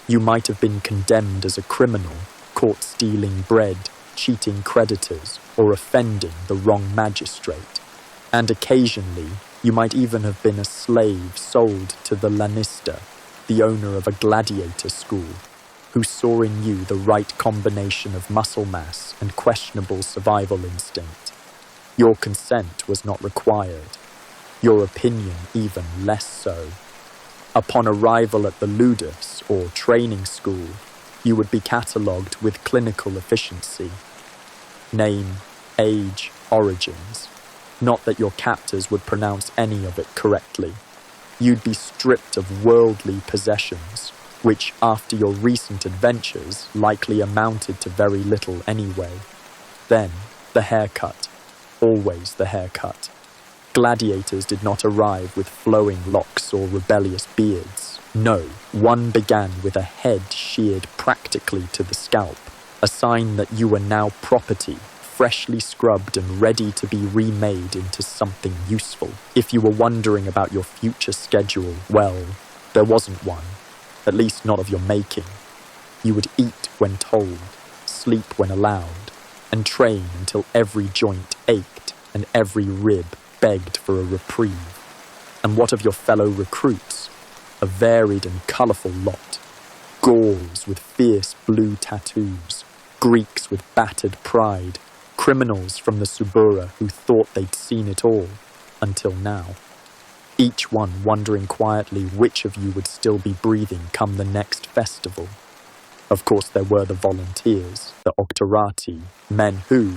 You might have been condemned as a criminal, caught stealing bread, cheating creditors, or offending the wrong magistrate. And occasionally, you might even have been a slave sold to the lanista, the owner of a gladiator school, who saw in you the right combination of muscle mass and questionable survival instinct. Your consent was not required, your opinion even less so. Upon arrival at the ludus, or training school, you would be catalogued with clinical efficiency. Name, age, origins. Not that your captors would pronounce any of it correctly. You'd be stripped of worldly possessions, which after your recent adventures likely amounted to very little anyway. Then, the haircut. Always the haircut. Gladiators did not arrive with flowing locks or rebellious beards. No, one began with a head sheared practically to the scalp, a sign that you were now property, freshly scrubbed and ready to be remade into something useful. If you were wondering about your future schedule, well, there wasn't one, at least not of your making. You would eat when told, sleep when allowed, and train until every joint ached and every rib begged for a reprieve. And what of your fellow recruits? A varied and colourful lot. Gauls with fierce blue tattoos, Greeks with battered pride, criminals from the Subura who thought they'd seen it all, until now. Each one wondering quietly which of you would still be breathing come the next festival. Of course there were the volunteers, the octorati, men who,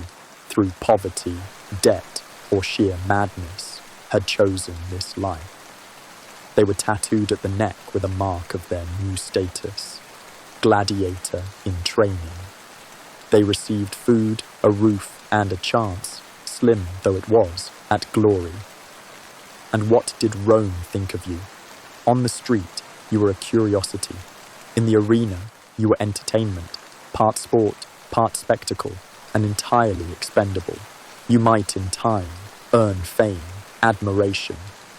through poverty, debt, or sheer madness, had chosen this life. They were tattooed at the neck with a mark of their new status, gladiator in training. They received food, a roof, and a chance, slim though it was, at glory. And what did Rome think of you? On the street, you were a curiosity. In the arena, you were entertainment, part sport, part spectacle, and entirely expendable. You might, in time, earn fame, admiration,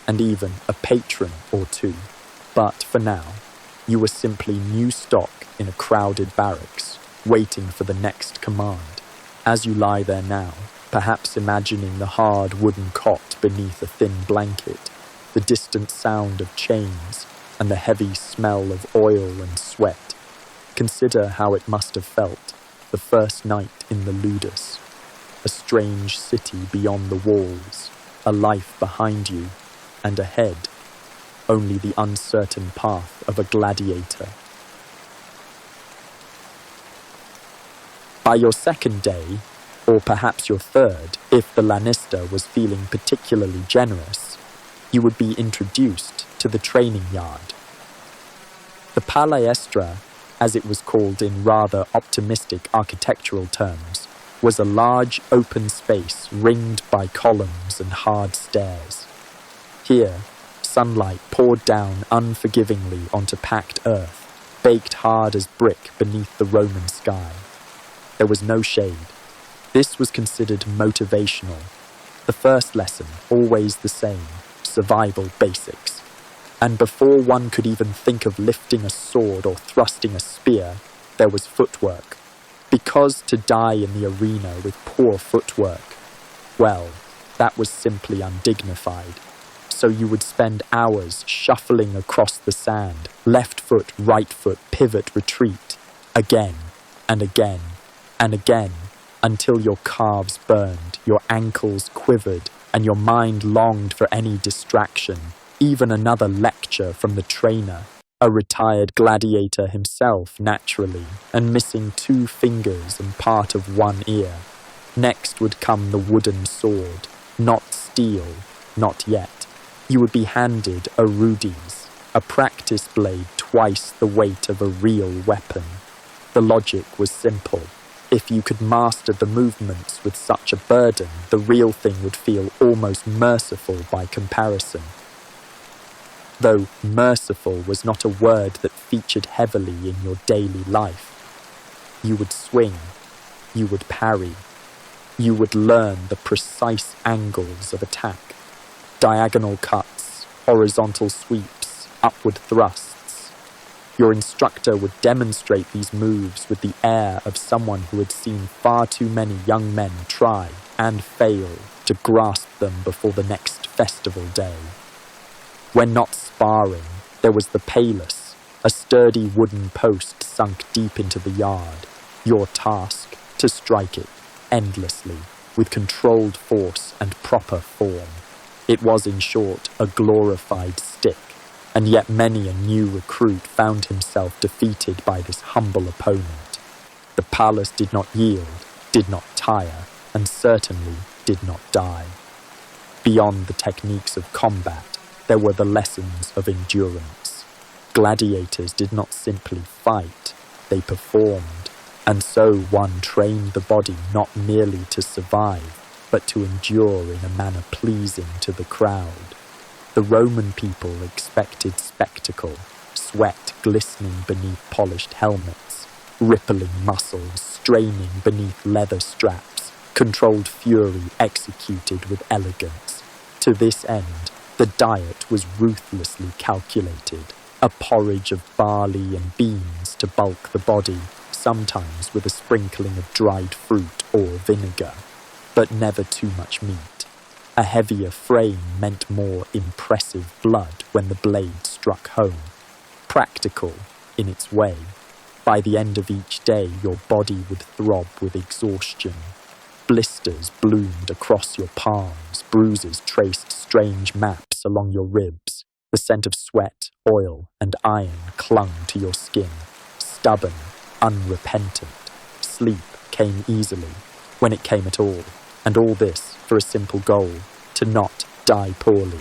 and even a patron or two. But for now, you were simply new stock in a crowded barracks, waiting for the next command. As you lie there now, perhaps imagining the hard wooden cot beneath a thin blanket, the distant sound of chains, and the heavy smell of oil and sweat, consider how it must have felt the first night in the ludus. A strange city beyond the walls, a life behind you, and ahead, only the uncertain path of a gladiator. By your second day, or perhaps your third, if the lanista was feeling particularly generous, you would be introduced to the training yard. The palaestra, as it was called in rather optimistic architectural terms, was a large open space ringed by columns and hard stairs. Here, sunlight poured down unforgivingly onto packed earth, baked hard as brick beneath the Roman sky. There was no shade. This was considered motivational. The first lesson, always the same, survival basics. And before one could even think of lifting a sword or thrusting a spear, there was footwork. Because to die in the arena with poor footwork, well, that was simply undignified. So you would spend hours shuffling across the sand, left foot, right foot, pivot, retreat, again and again and again, until your calves burned, your ankles quivered, and your mind longed for any distraction, even another lecture from the trainer, a retired gladiator himself, naturally, and missing 2 fingers and part of 1 ear. Next would come the wooden sword, not steel, not yet. You would be handed a rudes, a practice blade twice the weight of a real weapon. The logic was simple. If you could master the movements with such a burden, the real thing would feel almost merciful by comparison. Though merciful was not a word that featured heavily in your daily life. You would swing, you would parry, you would learn the precise angles of attack, diagonal cuts, horizontal sweeps, upward thrusts. Your instructor would demonstrate these moves with the air of someone who had seen far too many young men try and fail to grasp them before the next festival day. When not sparring, there was the palus, a sturdy wooden post sunk deep into the yard. Your task, to strike it, endlessly, with controlled force and proper form. It was, in short, a glorified stick, and yet many a new recruit found himself defeated by this humble opponent. The palus did not yield, did not tire, and certainly did not die. Beyond the techniques of combat, there were the lessons of endurance. Gladiators did not simply fight, they performed, and so one trained the body not merely to survive, but to endure in a manner pleasing to the crowd. The Roman people expected spectacle, sweat glistening beneath polished helmets, rippling muscles straining beneath leather straps, controlled fury executed with elegance. To this end, the diet was ruthlessly calculated, a porridge of barley and beans to bulk the body, sometimes with a sprinkling of dried fruit or vinegar, but never too much meat. A heavier frame meant more impressive blood when the blade struck home. Practical, in its way. By the end of each day, your body would throb with exhaustion. Blisters bloomed across your palms, bruises traced strange maps along your ribs. The scent of sweat, oil, and iron clung to your skin. Stubborn, unrepentant. Sleep came easily, when it came at all, and all this for a simple goal, to not die poorly.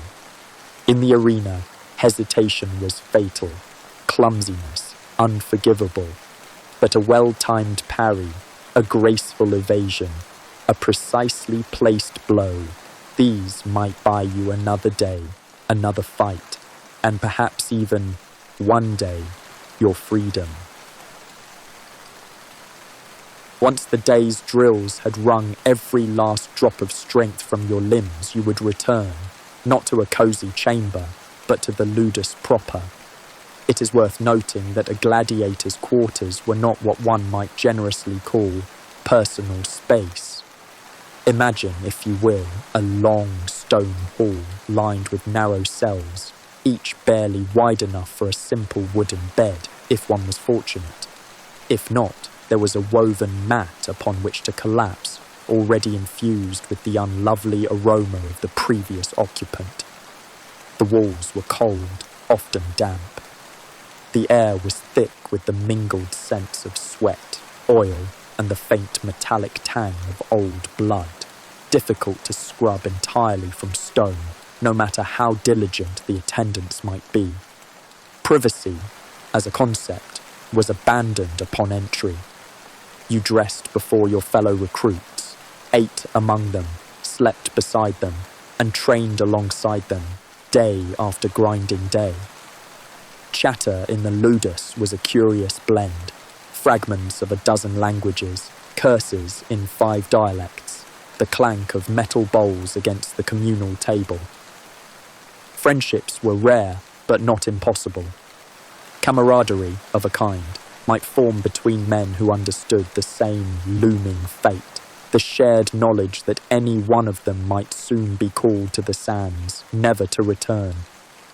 In the arena, hesitation was fatal, clumsiness unforgivable, but a well-timed parry, a graceful evasion, a precisely placed blow, these might buy you another day, another fight, and perhaps even, one day, your freedom. Once the day's drills had wrung every last drop of strength from your limbs, you would return, not to a cosy chamber, but to the ludus proper. It is worth noting that a gladiator's quarters were not what one might generously call personal space. Imagine, if you will, a long stone hall lined with narrow cells, each barely wide enough for a simple wooden bed, if one was fortunate. If not, there was a woven mat upon which to collapse, already infused with the unlovely aroma of the previous occupant. The walls were cold, often damp. The air was thick with the mingled scents of sweat, oil, and the faint metallic tang of old blood, difficult to scrub entirely from stone, no matter how diligent the attendants might be. Privacy, as a concept, was abandoned upon entry. You dressed before your fellow recruits, ate among them, slept beside them, and trained alongside them, day after grinding day. Chatter in the ludus was a curious blend, fragments of a dozen languages, curses in 5 dialects, the clank of metal bowls against the communal table. Friendships were rare, but not impossible. Camaraderie, of a kind, might form between men who understood the same looming fate, The shared knowledge that any one of them might soon be called to the sands, never to return.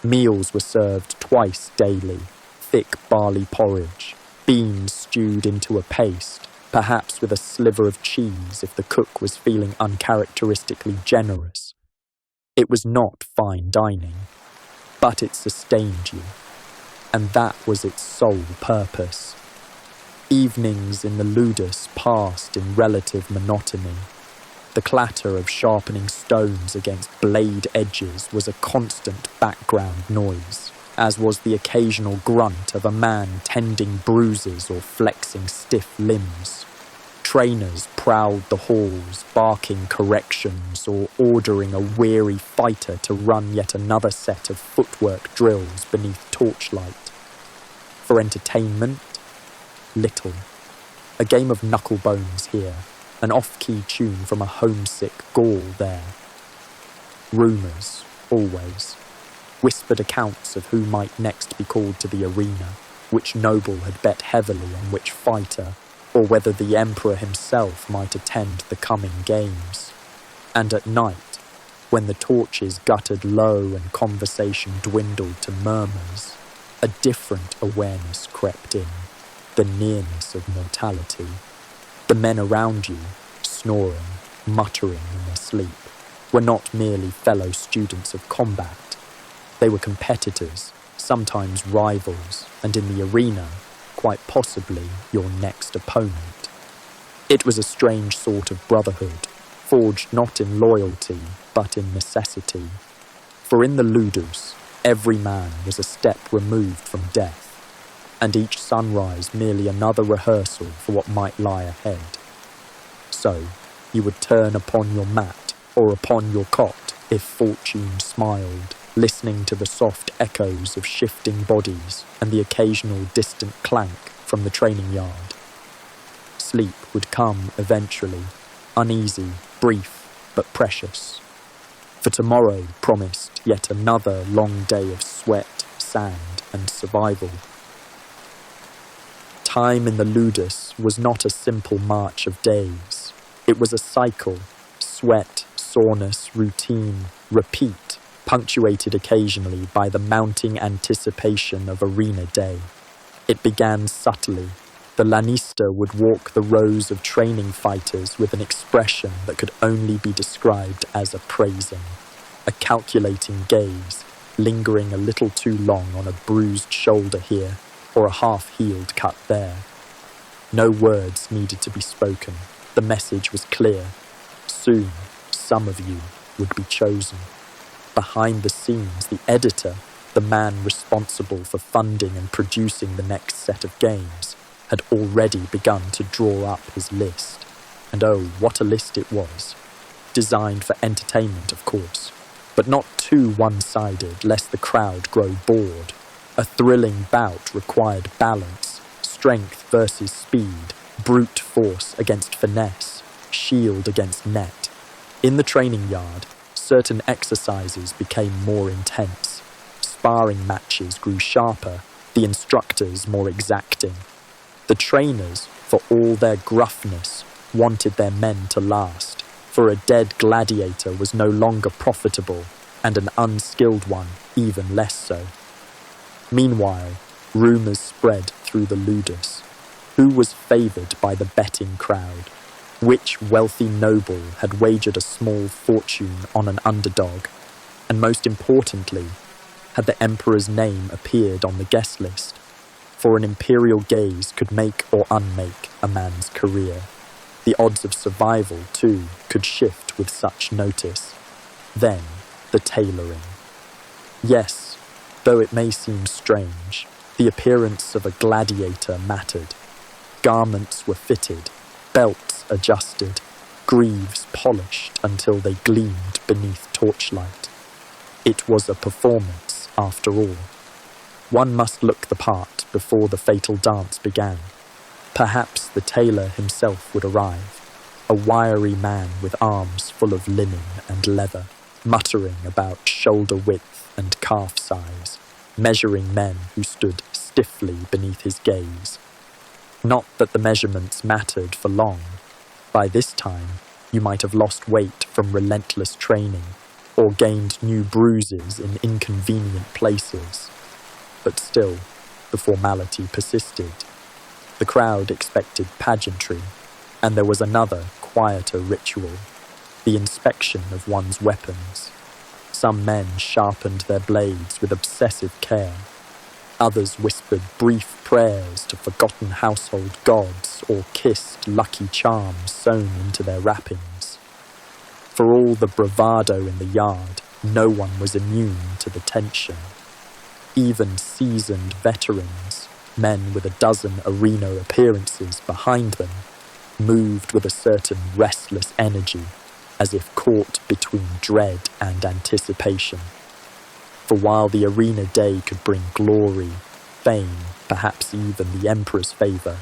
Meals were served twice daily, thick barley porridge, beans stewed into a paste, perhaps with a sliver of cheese if the cook was feeling uncharacteristically generous. It was not fine dining, but it sustained you, and that was its sole purpose. Evenings in the ludus passed in relative monotony. The clatter of sharpening stones against blade edges was a constant background noise, as was the occasional grunt of a man tending bruises or flexing stiff limbs. Trainers prowled the halls, barking corrections or ordering a weary fighter to run yet another set of footwork drills beneath torchlight. For entertainment, little. A game of knucklebones here, an off-key tune from a homesick Gaul there. Rumours, always. Whispered accounts of who might next be called to the arena, which noble had bet heavily on which fighter, or whether the emperor himself might attend the coming games. And at night, when the torches guttered low and conversation dwindled to murmurs, a different awareness crept in, the nearness of mortality. The men around you, snoring, muttering in their sleep, were not merely fellow students of combat. They were competitors, sometimes rivals, and in the arena, quite possibly your next opponent. It was a strange sort of brotherhood, forged not in loyalty, but in necessity. For in the ludus, every man was a step removed from death, and each sunrise merely another rehearsal for what might lie ahead. So, you would turn upon your mat, or upon your cot, if fortune smiled, listening to the soft echoes of shifting bodies and the occasional distant clank from the training yard. Sleep would come eventually, uneasy, brief, but precious. For tomorrow promised yet another long day of sweat, sand, and survival. Time in the ludus was not a simple march of days. It was a cycle, sweat, soreness, routine, repeat, punctuated occasionally by the mounting anticipation of arena day. It began subtly. The lanista would walk the rows of training fighters with an expression that could only be described as appraising, a calculating gaze, lingering a little too long on a bruised shoulder here, or a half-healed cut there. No words needed to be spoken. The message was clear. Soon, some of you would be chosen. Behind the scenes, the editor, the man responsible for funding and producing the next set of games, had already begun to draw up his list. And oh, what a list it was. Designed for entertainment, of course, but not too one-sided, lest the crowd grow bored. A thrilling bout required balance, strength versus speed, brute force against finesse, shield against net. In the training yard, certain exercises became more intense. Sparring matches grew sharper, the instructors more exacting. The trainers, for all their gruffness, wanted their men to last, for a dead gladiator was no longer profitable, and an unskilled one even less so. Meanwhile, rumours spread through the ludus. Who was favoured by the betting crowd? Which wealthy noble had wagered a small fortune on an underdog? And most importantly, had the emperor's name appeared on the guest list? For an imperial gaze could make or unmake a man's career. The odds of survival, too, could shift with such notice. Then, the tailoring. Yes, though it may seem strange, the appearance of a gladiator mattered. Garments were fitted, belts adjusted, greaves polished until they gleamed beneath torchlight. It was a performance, after all. One must look the part before the fatal dance began. Perhaps the tailor himself would arrive, a wiry man with arms full of linen and leather, muttering about shoulder width and calf size, measuring men who stood stiffly beneath his gaze. Not that the measurements mattered for long. By this time, You might have lost weight from relentless training, or gained new bruises in inconvenient places. But still, the formality persisted. The crowd expected pageantry, and there was another, quieter ritual, the inspection of one's weapons. Some men sharpened their blades with obsessive care. Others whispered brief prayers to forgotten household gods or kissed lucky charms sewn into their wrappings. For all the bravado in the yard, no one was immune to the tension. Even seasoned veterans, men with a dozen arena appearances behind them, moved with a certain restless energy, as if caught between dread and anticipation. For while the arena day could bring glory, fame, perhaps even the emperor's favour,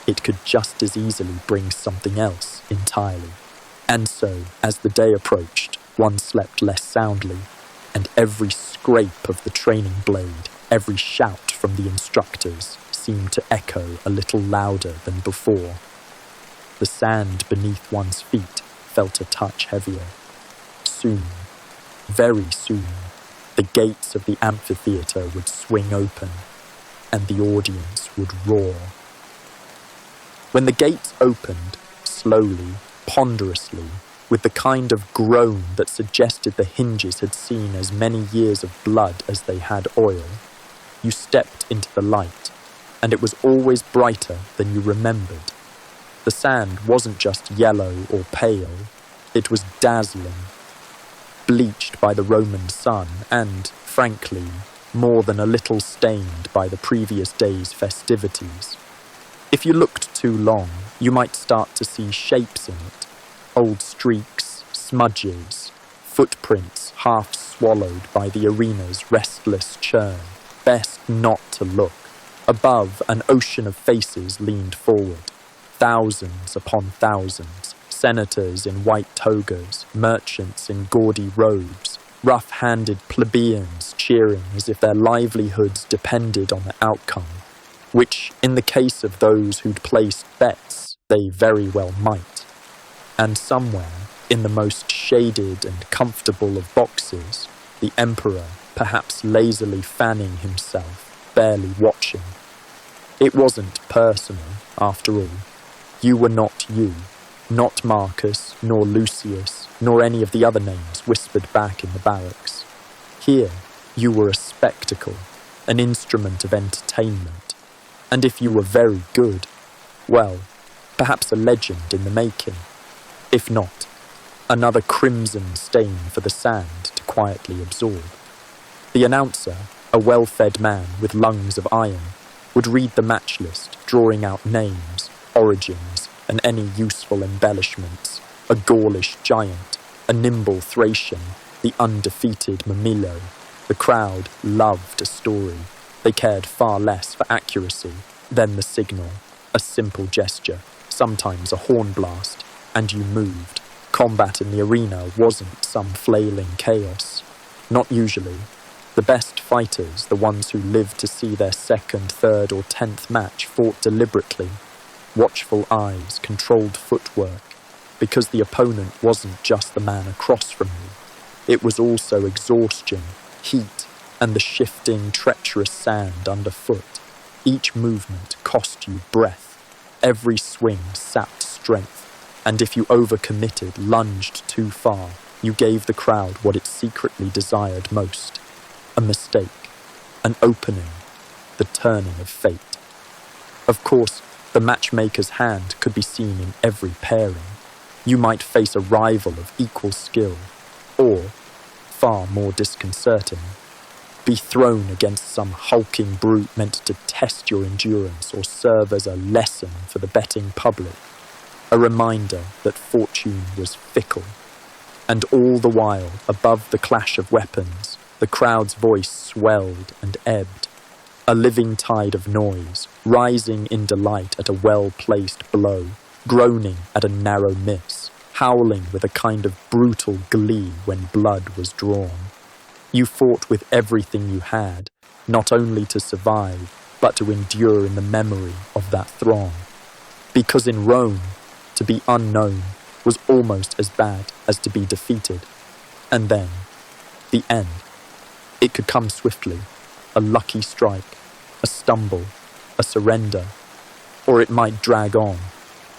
it could just as easily bring something else entirely. And so, as the day approached, one slept less soundly, and every scrape of the training blade, every shout from the instructors, seemed to echo a little louder than before. The sand beneath one's feet felt a touch heavier. Soon, very soon, the gates of the amphitheatre would swing open, and the audience would roar. When the gates opened, slowly, ponderously, with the kind of groan that suggested the hinges had seen as many years of blood as they had oil, you stepped into the light, and it was always brighter than you remembered. The sand wasn't just yellow or pale, it was dazzling, bleached by the Roman sun and, frankly, more than a little stained by the previous day's festivities. If you looked too long, you might start to see shapes in it, old streaks, smudges, footprints half swallowed by the arena's restless churn. Best not to look. Above, an ocean of faces leaned forward. Thousands upon thousands, senators in white togas, merchants in gaudy robes, rough-handed plebeians cheering as if their livelihoods depended on the outcome, which, in the case of those who'd placed bets, they very well might. And somewhere, in the most shaded and comfortable of boxes, the emperor, perhaps lazily fanning himself, barely watching. It wasn't personal, after all. You were not you, not Marcus, nor Lucius, nor any of the other names whispered back in the barracks. Here, you were a spectacle, an instrument of entertainment, and if you were very good, well, perhaps a legend in the making. If not, another crimson stain for the sand to quietly absorb. The announcer, a well-fed man with lungs of iron, would read the match list, drawing out names, origins, and any useful embellishments. A Gaulish giant, a nimble Thracian, the undefeated Mamilo. The crowd loved a story. They cared far less for accuracy than the signal, a simple gesture, sometimes a horn blast, and you moved. Combat in the arena wasn't some flailing chaos. Not usually. The best fighters, the ones who lived to see their second, third, or 10th match, fought deliberately. Watchful eyes, controlled footwork, because the opponent wasn't just the man across from you. It was also exhaustion, heat, and the shifting, treacherous sand underfoot. Each movement cost you breath. Every swing sapped strength. And if you overcommitted, lunged too far, you gave the crowd what it secretly desired most. A mistake, an opening, the turning of fate. Of course, the matchmaker's hand could be seen in every pairing. You might face a rival of equal skill, or, far more disconcerting, be thrown against some hulking brute meant to test your endurance or serve as a lesson for the betting public. A reminder that fortune was fickle. And all the while, above the clash of weapons, the crowd's voice swelled and ebbed. A living tide of noise, rising in delight at a well-placed blow, groaning at a narrow miss, howling with a kind of brutal glee when blood was drawn. You fought with everything you had, not only to survive, but to endure in the memory of that throng. Because in Rome, to be unknown, was almost as bad as to be defeated. And then, the end. It could come swiftly, a lucky strike, a stumble, a surrender, or it might drag on,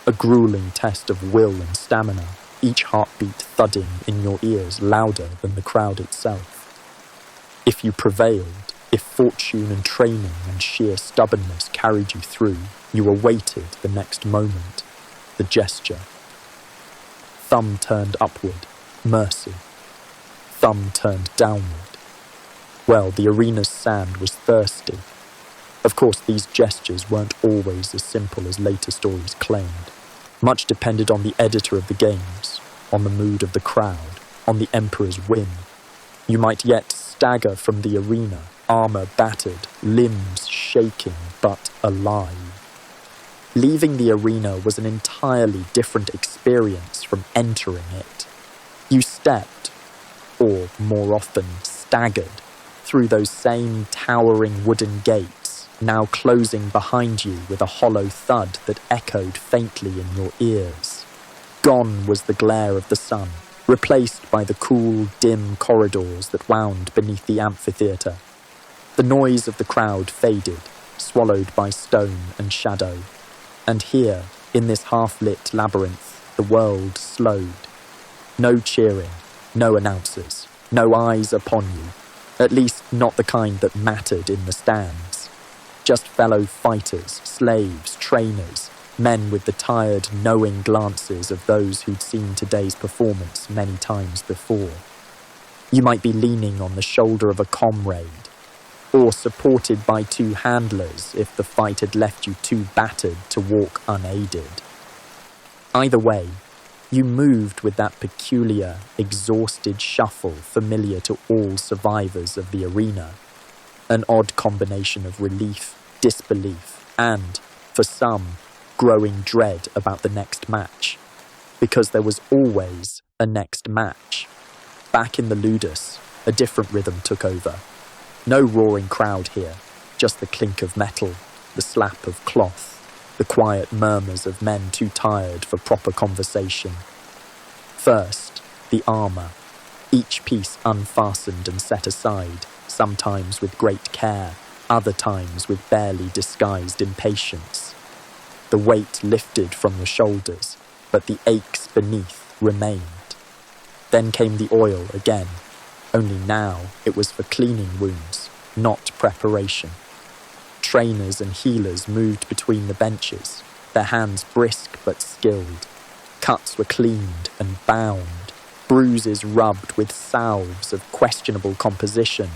a grueling test of will and stamina, each heartbeat thudding in your ears louder than the crowd itself. If you prevailed, if fortune and training and sheer stubbornness carried you through, you awaited the next moment, the gesture. Thumb turned upward, mercy. Thumb turned downward. Well, the arena's sand was thirsty. Of course, these gestures weren't always as simple as later stories claimed. Much depended on the editor of the games, on the mood of the crowd, on the emperor's whim. You might yet stagger from the arena, armor battered, limbs shaking, but alive. Leaving the arena was an entirely different experience from entering it. You stepped, or more often staggered, through those same towering wooden gates, now closing behind you with a hollow thud that echoed faintly in your ears. Gone was the glare of the sun, replaced by the cool, dim corridors that wound beneath the amphitheatre. The noise of the crowd faded, swallowed by stone and shadow. And here, in this half-lit labyrinth, the world slowed. No cheering, no announcers, no eyes upon you, at least not the kind that mattered in the stands. Just fellow fighters, slaves, trainers, men with the tired, knowing glances of those who'd seen today's performance many times before. You might be leaning on the shoulder of a comrade, or supported by two handlers if the fight had left you too battered to walk unaided. Either way, you moved with that peculiar, exhausted shuffle familiar to all survivors of the arena, an odd combination of relief, disbelief, and, for some, growing dread about the next match, because there was always a next match. Back in the Ludus, a different rhythm took over. No roaring crowd here, just the clink of metal, the slap of cloth, the quiet murmurs of men too tired for proper conversation. First, the armour, each piece unfastened and set aside, sometimes with great care, other times with barely disguised impatience. The weight lifted from the shoulders, but the aches beneath remained. Then came the oil again, only now it was for cleaning wounds, not preparation. Trainers and healers moved between the benches, their hands brisk but skilled. Cuts were cleaned and bound, bruises rubbed with salves of questionable composition,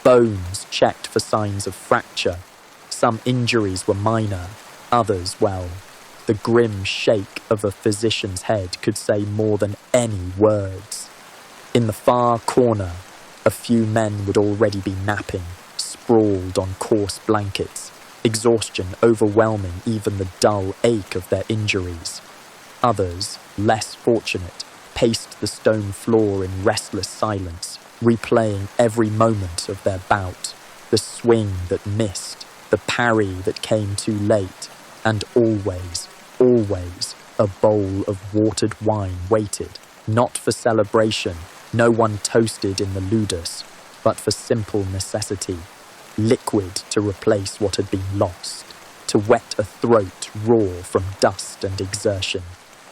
bones checked for signs of fracture. Some injuries were minor, others, well, the grim shake of a physician's head could say more than any words. In the far corner, a few men would already be napping, sprawled on coarse blankets, exhaustion overwhelming even the dull ache of their injuries. Others, less fortunate, paced the stone floor in restless silence, replaying every moment of their bout, the swing that missed, the parry that came too late, and always, always, a bowl of watered wine waited, not for celebration, no one toasted in the ludus, but for simple necessity, liquid to replace what had been lost, to wet a throat raw from dust and exertion.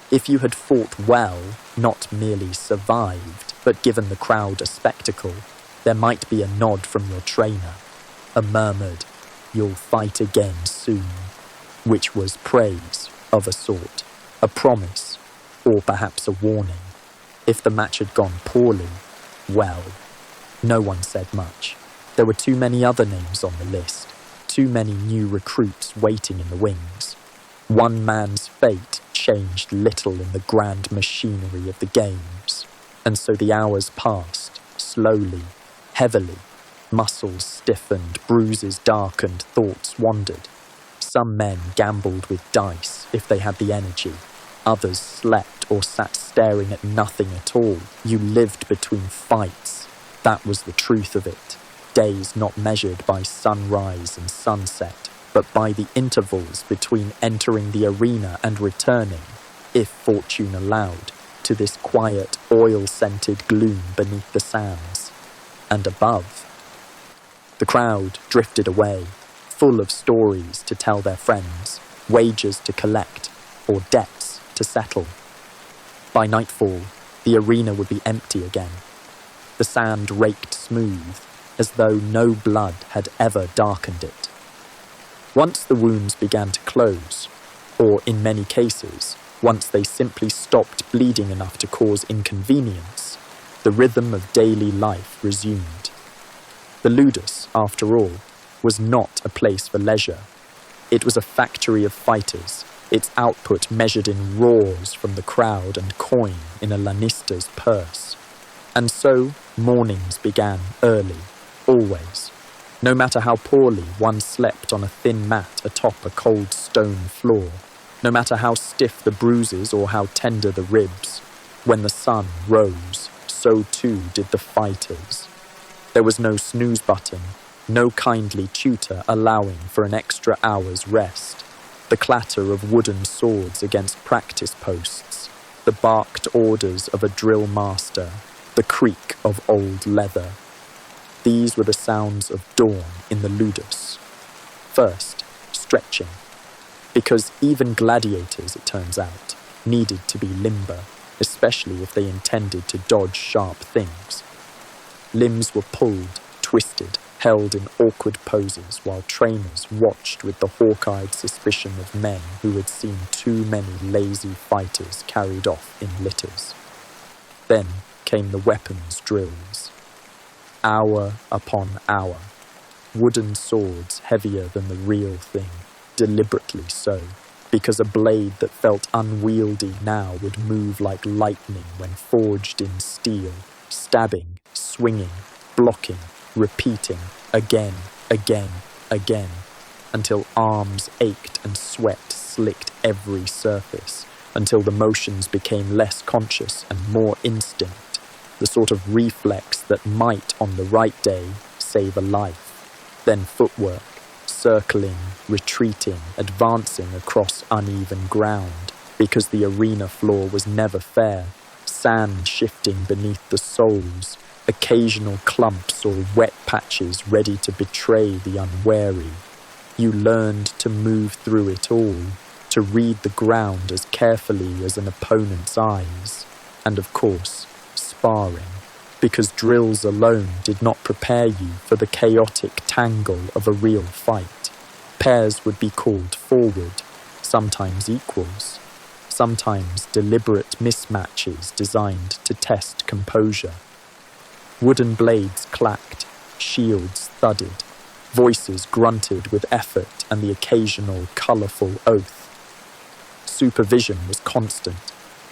If you had fought well, not merely survived, but given the crowd a spectacle, there might be a nod from your trainer, a murmured, "You'll fight again soon," which was praise of a sort, a promise, or perhaps a warning. If the match had gone poorly, well, no one said much. There were too many other names on the list, too many new recruits waiting in the wings. One man's fate changed little in the grand machinery of the games, and so the hours passed, slowly, heavily. Muscles stiffened, bruises darkened, thoughts wandered. Some men gambled with dice if they had the energy. Others slept or sat staring at nothing at all. You lived between fights. That was the truth of it. Days not measured by sunrise and sunset, but by the intervals between entering the arena and returning, if fortune allowed, to this quiet, oil-scented gloom beneath the sands. And above, the crowd drifted away, full of stories to tell their friends, wagers to collect, or debts to settle. By nightfall, the arena would be empty again, the sand raked smooth, as though no blood had ever darkened it. Once the wounds began to close, or in many cases, once they simply stopped bleeding enough to cause inconvenience, the rhythm of daily life resumed. The ludus, after all, was not a place for leisure. It was a factory of fighters, its output measured in roars from the crowd and coin in a lanista's purse. And so mornings began early, always. No matter how poorly one slept on a thin mat atop a cold stone floor, no matter how stiff the bruises or how tender the ribs, when the sun rose, so too did the fighters. There was no snooze button, no kindly tutor allowing for an extra hour's rest. The clatter of wooden swords against practice posts, the barked orders of a drill master, the creak of old leather. These were the sounds of dawn in the ludus. First, stretching. Because even gladiators, it turns out, needed to be limber, especially if they intended to dodge sharp things. Limbs were pulled, twisted, held in awkward poses while trainers watched with the hawk-eyed suspicion of men who had seen too many lazy fighters carried off in litters. Then came the weapons drills. Hour upon hour, wooden swords heavier than the real thing, deliberately so, because a blade that felt unwieldy now would move like lightning when forged in steel, stabbing, swinging, blocking, repeating, again, again, again, until arms ached and sweat slicked every surface, until the motions became less conscious and more instinct, the sort of reflex that might, on the right day, save a life. Then footwork, circling, retreating, advancing across uneven ground, because the arena floor was never fair, sand shifting beneath the soles, occasional clumps or wet patches ready to betray the unwary. You learned to move through it all, to read the ground as carefully as an opponent's eyes, and of course, sparring, because drills alone did not prepare you for the chaotic tangle of a real fight. Pairs would be called forward, sometimes equals, sometimes deliberate mismatches designed to test composure. Wooden blades clacked, shields thudded, voices grunted with effort and the occasional colourful oath. Supervision was constant.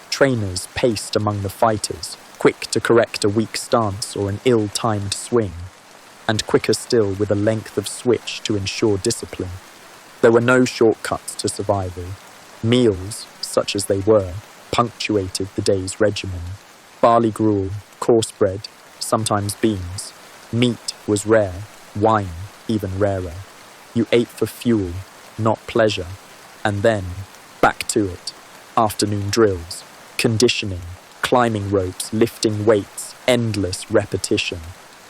Trainers paced among the fighters, quick to correct a weak stance or an ill-timed swing, and quicker still with a length of switch to ensure discipline. There were no shortcuts to survival. Meals, such as they were, punctuated the day's regimen. Barley gruel, coarse bread, sometimes beans. Meat was rare, wine even rarer. You ate for fuel, not pleasure. And then, back to it. Afternoon drills, conditioning, climbing ropes, lifting weights, endless repetition.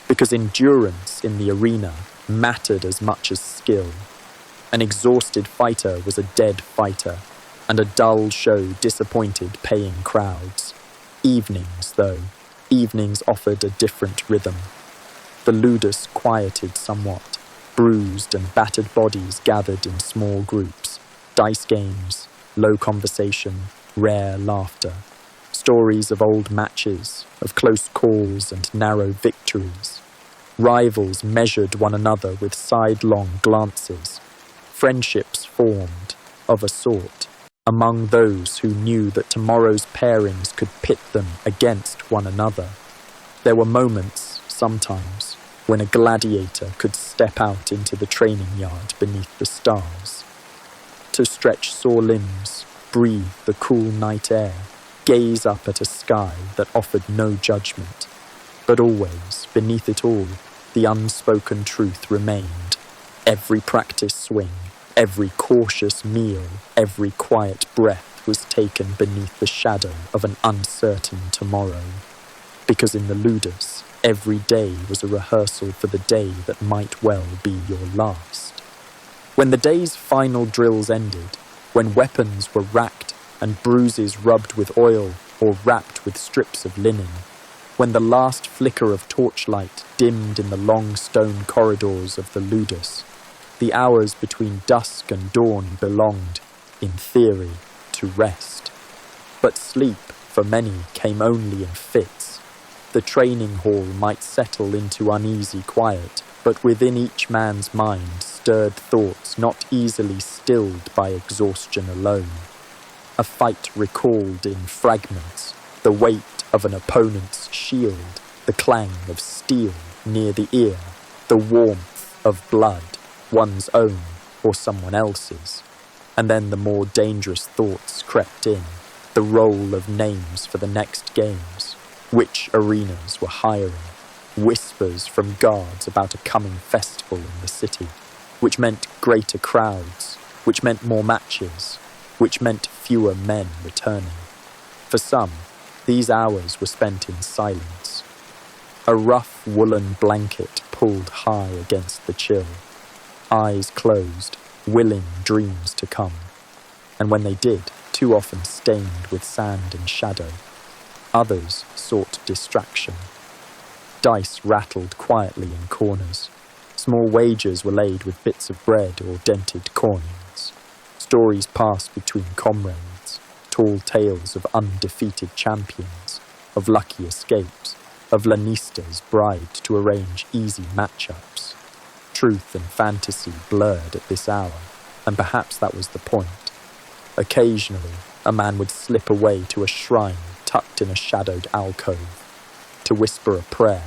Because endurance in the arena mattered as much as skill. An exhausted fighter was a dead fighter, and a dull show disappointed paying crowds. Evenings, though, evenings offered a different rhythm. The ludus quieted somewhat. Bruised and battered bodies gathered in small groups. Dice games, low conversation, rare laughter. Stories of old matches, of close calls and narrow victories. Rivals measured one another with sidelong glances. Friendships formed, of a sort, among those who knew that tomorrow's pairings could pit them against one another. There were moments, sometimes, when a gladiator could step out into the training yard beneath the stars. To stretch sore limbs, breathe the cool night air, gaze up at a sky that offered no judgment. But always, beneath it all, the unspoken truth remained. Every practice swing, every cautious meal, every quiet breath was taken beneath the shadow of an uncertain tomorrow, because in the ludus, every day was a rehearsal for the day that might well be your last. When the day's final drills ended, when weapons were racked and bruises rubbed with oil or wrapped with strips of linen, when the last flicker of torchlight dimmed in the long stone corridors of the ludus, the hours between dusk and dawn belonged, in theory, to rest. But sleep, for many, came only in fits. The training hall might settle into uneasy quiet, but within each man's mind stirred thoughts not easily stilled by exhaustion alone. A fight recalled in fragments, the weight of an opponent's shield, the clang of steel near the ear, the warmth of blood, one's own or someone else's. And then the more dangerous thoughts crept in, the roll of names for the next games, which arenas were hiring, whispers from guards about a coming festival in the city, which meant greater crowds, which meant more matches, which meant fewer men returning. For some, these hours were spent in silence. A rough woolen blanket pulled high against the chill, eyes closed, willing dreams to come, and when they did, too often stained with sand and shadow. Others sought distraction. Dice rattled quietly in corners. Small wagers were laid with bits of bread or dented coins. Stories passed between comrades, tall tales of undefeated champions, of lucky escapes, of Lannistas bribed to arrange easy matchups. Truth and fantasy blurred at this hour, and perhaps that was the point. Occasionally, a man would slip away to a shrine tucked in a shadowed alcove, to whisper a prayer,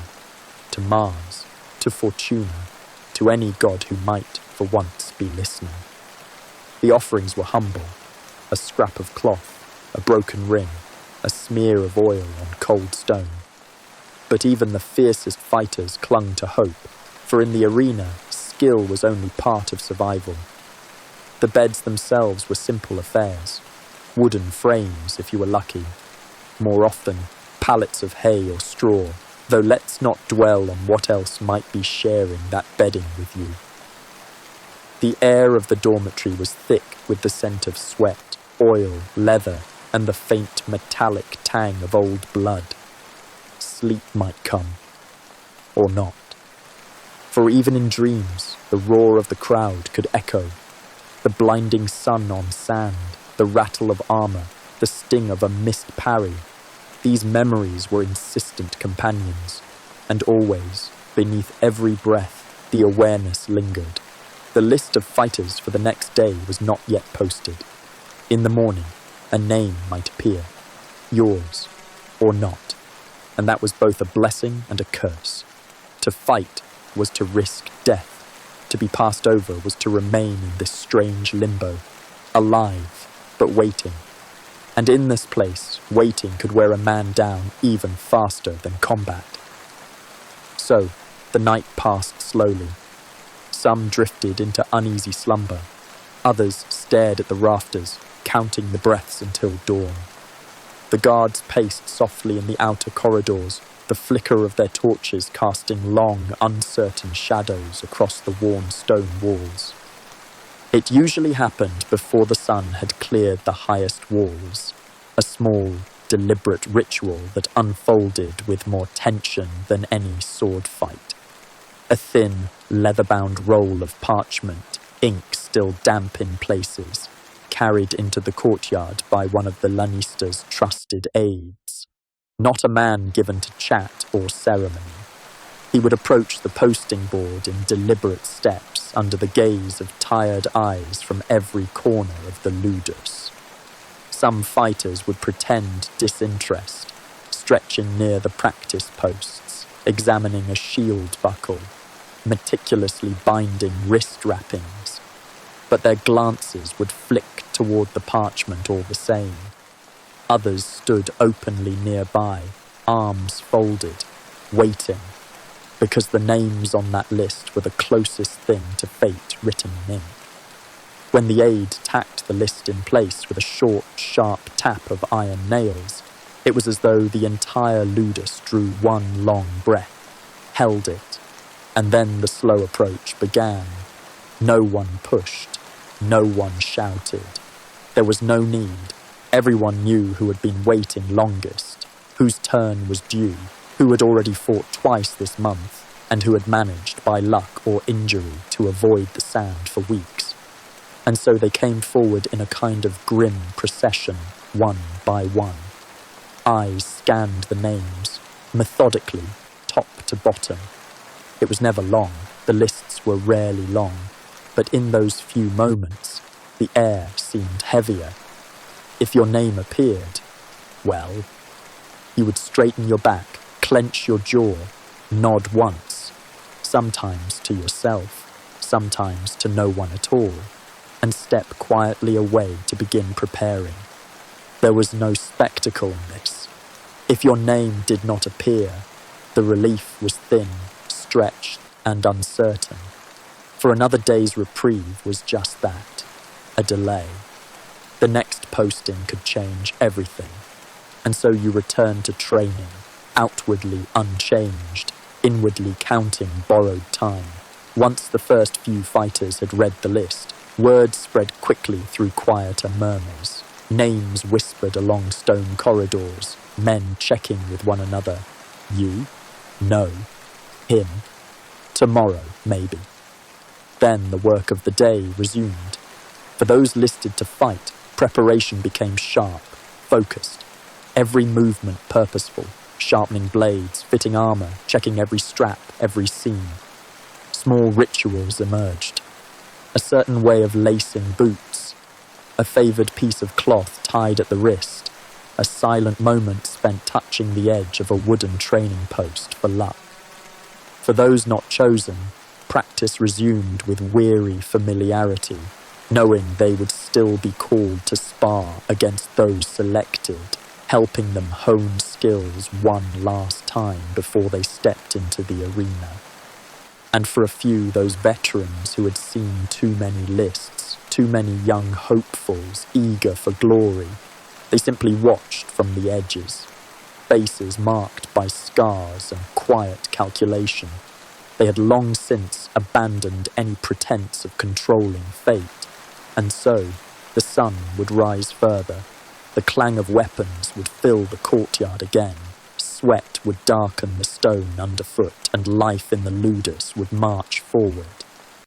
to Mars, to Fortuna, to any god who might, for once, be listening. The offerings were humble: a scrap of cloth, a broken ring, a smear of oil on cold stone. But even the fiercest fighters clung to hope, for in the arena, skill was only part of survival. The beds themselves were simple affairs, wooden frames if you were lucky, more often pallets of hay or straw, though let's not dwell on what else might be sharing that bedding with you. The air of the dormitory was thick with the scent of sweat, oil, leather, and the faint metallic tang of old blood. Sleep might come, or not. For even in dreams, the roar of the crowd could echo. The blinding sun on sand, the rattle of armor, the sting of a missed parry. These memories were insistent companions, and always, beneath every breath, the awareness lingered. The list of fighters for the next day was not yet posted. In the morning, a name might appear, yours or not, and that was both a blessing and a curse. To fight was to risk death. To be passed over was to remain in this strange limbo, alive, but waiting. And in this place, waiting could wear a man down even faster than combat. So, the night passed slowly. Some drifted into uneasy slumber. Others stared at the rafters, counting the breaths until dawn. The guards paced softly in the outer corridors, the flicker of their torches casting long, uncertain shadows across the worn stone walls. It usually happened before the sun had cleared the highest walls, a small, deliberate ritual that unfolded with more tension than any sword fight. A thin, leather-bound roll of parchment, ink still damp in places, carried into the courtyard by one of the Lannista's trusted aides. Not a man given to chat or ceremony. He would approach the posting board in deliberate steps under the gaze of tired eyes from every corner of the ludus. Some fighters would pretend disinterest, stretching near the practice posts, examining a shield buckle, meticulously binding wrist wrappings, but their glances would flick toward the parchment all the same. Others stood openly nearby, arms folded, waiting, because the names on that list were the closest thing to fate written in ink. When the aide tacked the list in place with a short, sharp tap of iron nails, it was as though the entire ludus drew one long breath, held it, and then the slow approach began. No one pushed, no one shouted. There was no need. Everyone knew who had been waiting longest, whose turn was due, who had already fought twice this month, and who had managed, by luck or injury, to avoid the sand for weeks. And so they came forward in a kind of grim procession, one by one. Eyes scanned the names, methodically, top to bottom. It was never long, the lists were rarely long, but in those few moments, the air seemed heavier. If your name appeared, well, you would straighten your back, clench your jaw, nod once, sometimes to yourself, sometimes to no one at all, and step quietly away to begin preparing. There was no spectacle in this. If your name did not appear, the relief was thin, stretched, and uncertain. For another day's reprieve was just that, a delay. The next posting could change everything, and so you returned to training, outwardly unchanged, inwardly counting borrowed time. Once the first few fighters had read the list, words spread quickly through quieter murmurs. Names whispered along stone corridors, men checking with one another. You? No. Him? Tomorrow, maybe. Then the work of the day resumed. For those listed to fight, preparation became sharp, focused. Every movement purposeful, sharpening blades, fitting armor, checking every strap, every seam. Small rituals emerged. A certain way of lacing boots, a favoured piece of cloth tied at the wrist, a silent moment spent touching the edge of a wooden training post for luck. For those not chosen, practice resumed with weary familiarity, knowing they would still be called to spar against those selected, helping them hone skills one last time before they stepped into the arena. And for a few, those veterans who had seen too many lists, too many young hopefuls eager for glory, they simply watched from the edges, faces marked by scars and quiet calculation. They had long since abandoned any pretense of controlling fate, and so the sun would rise further, the clang of weapons would fill the courtyard again, sweat would darken the stone underfoot, and life in the ludus would march forward.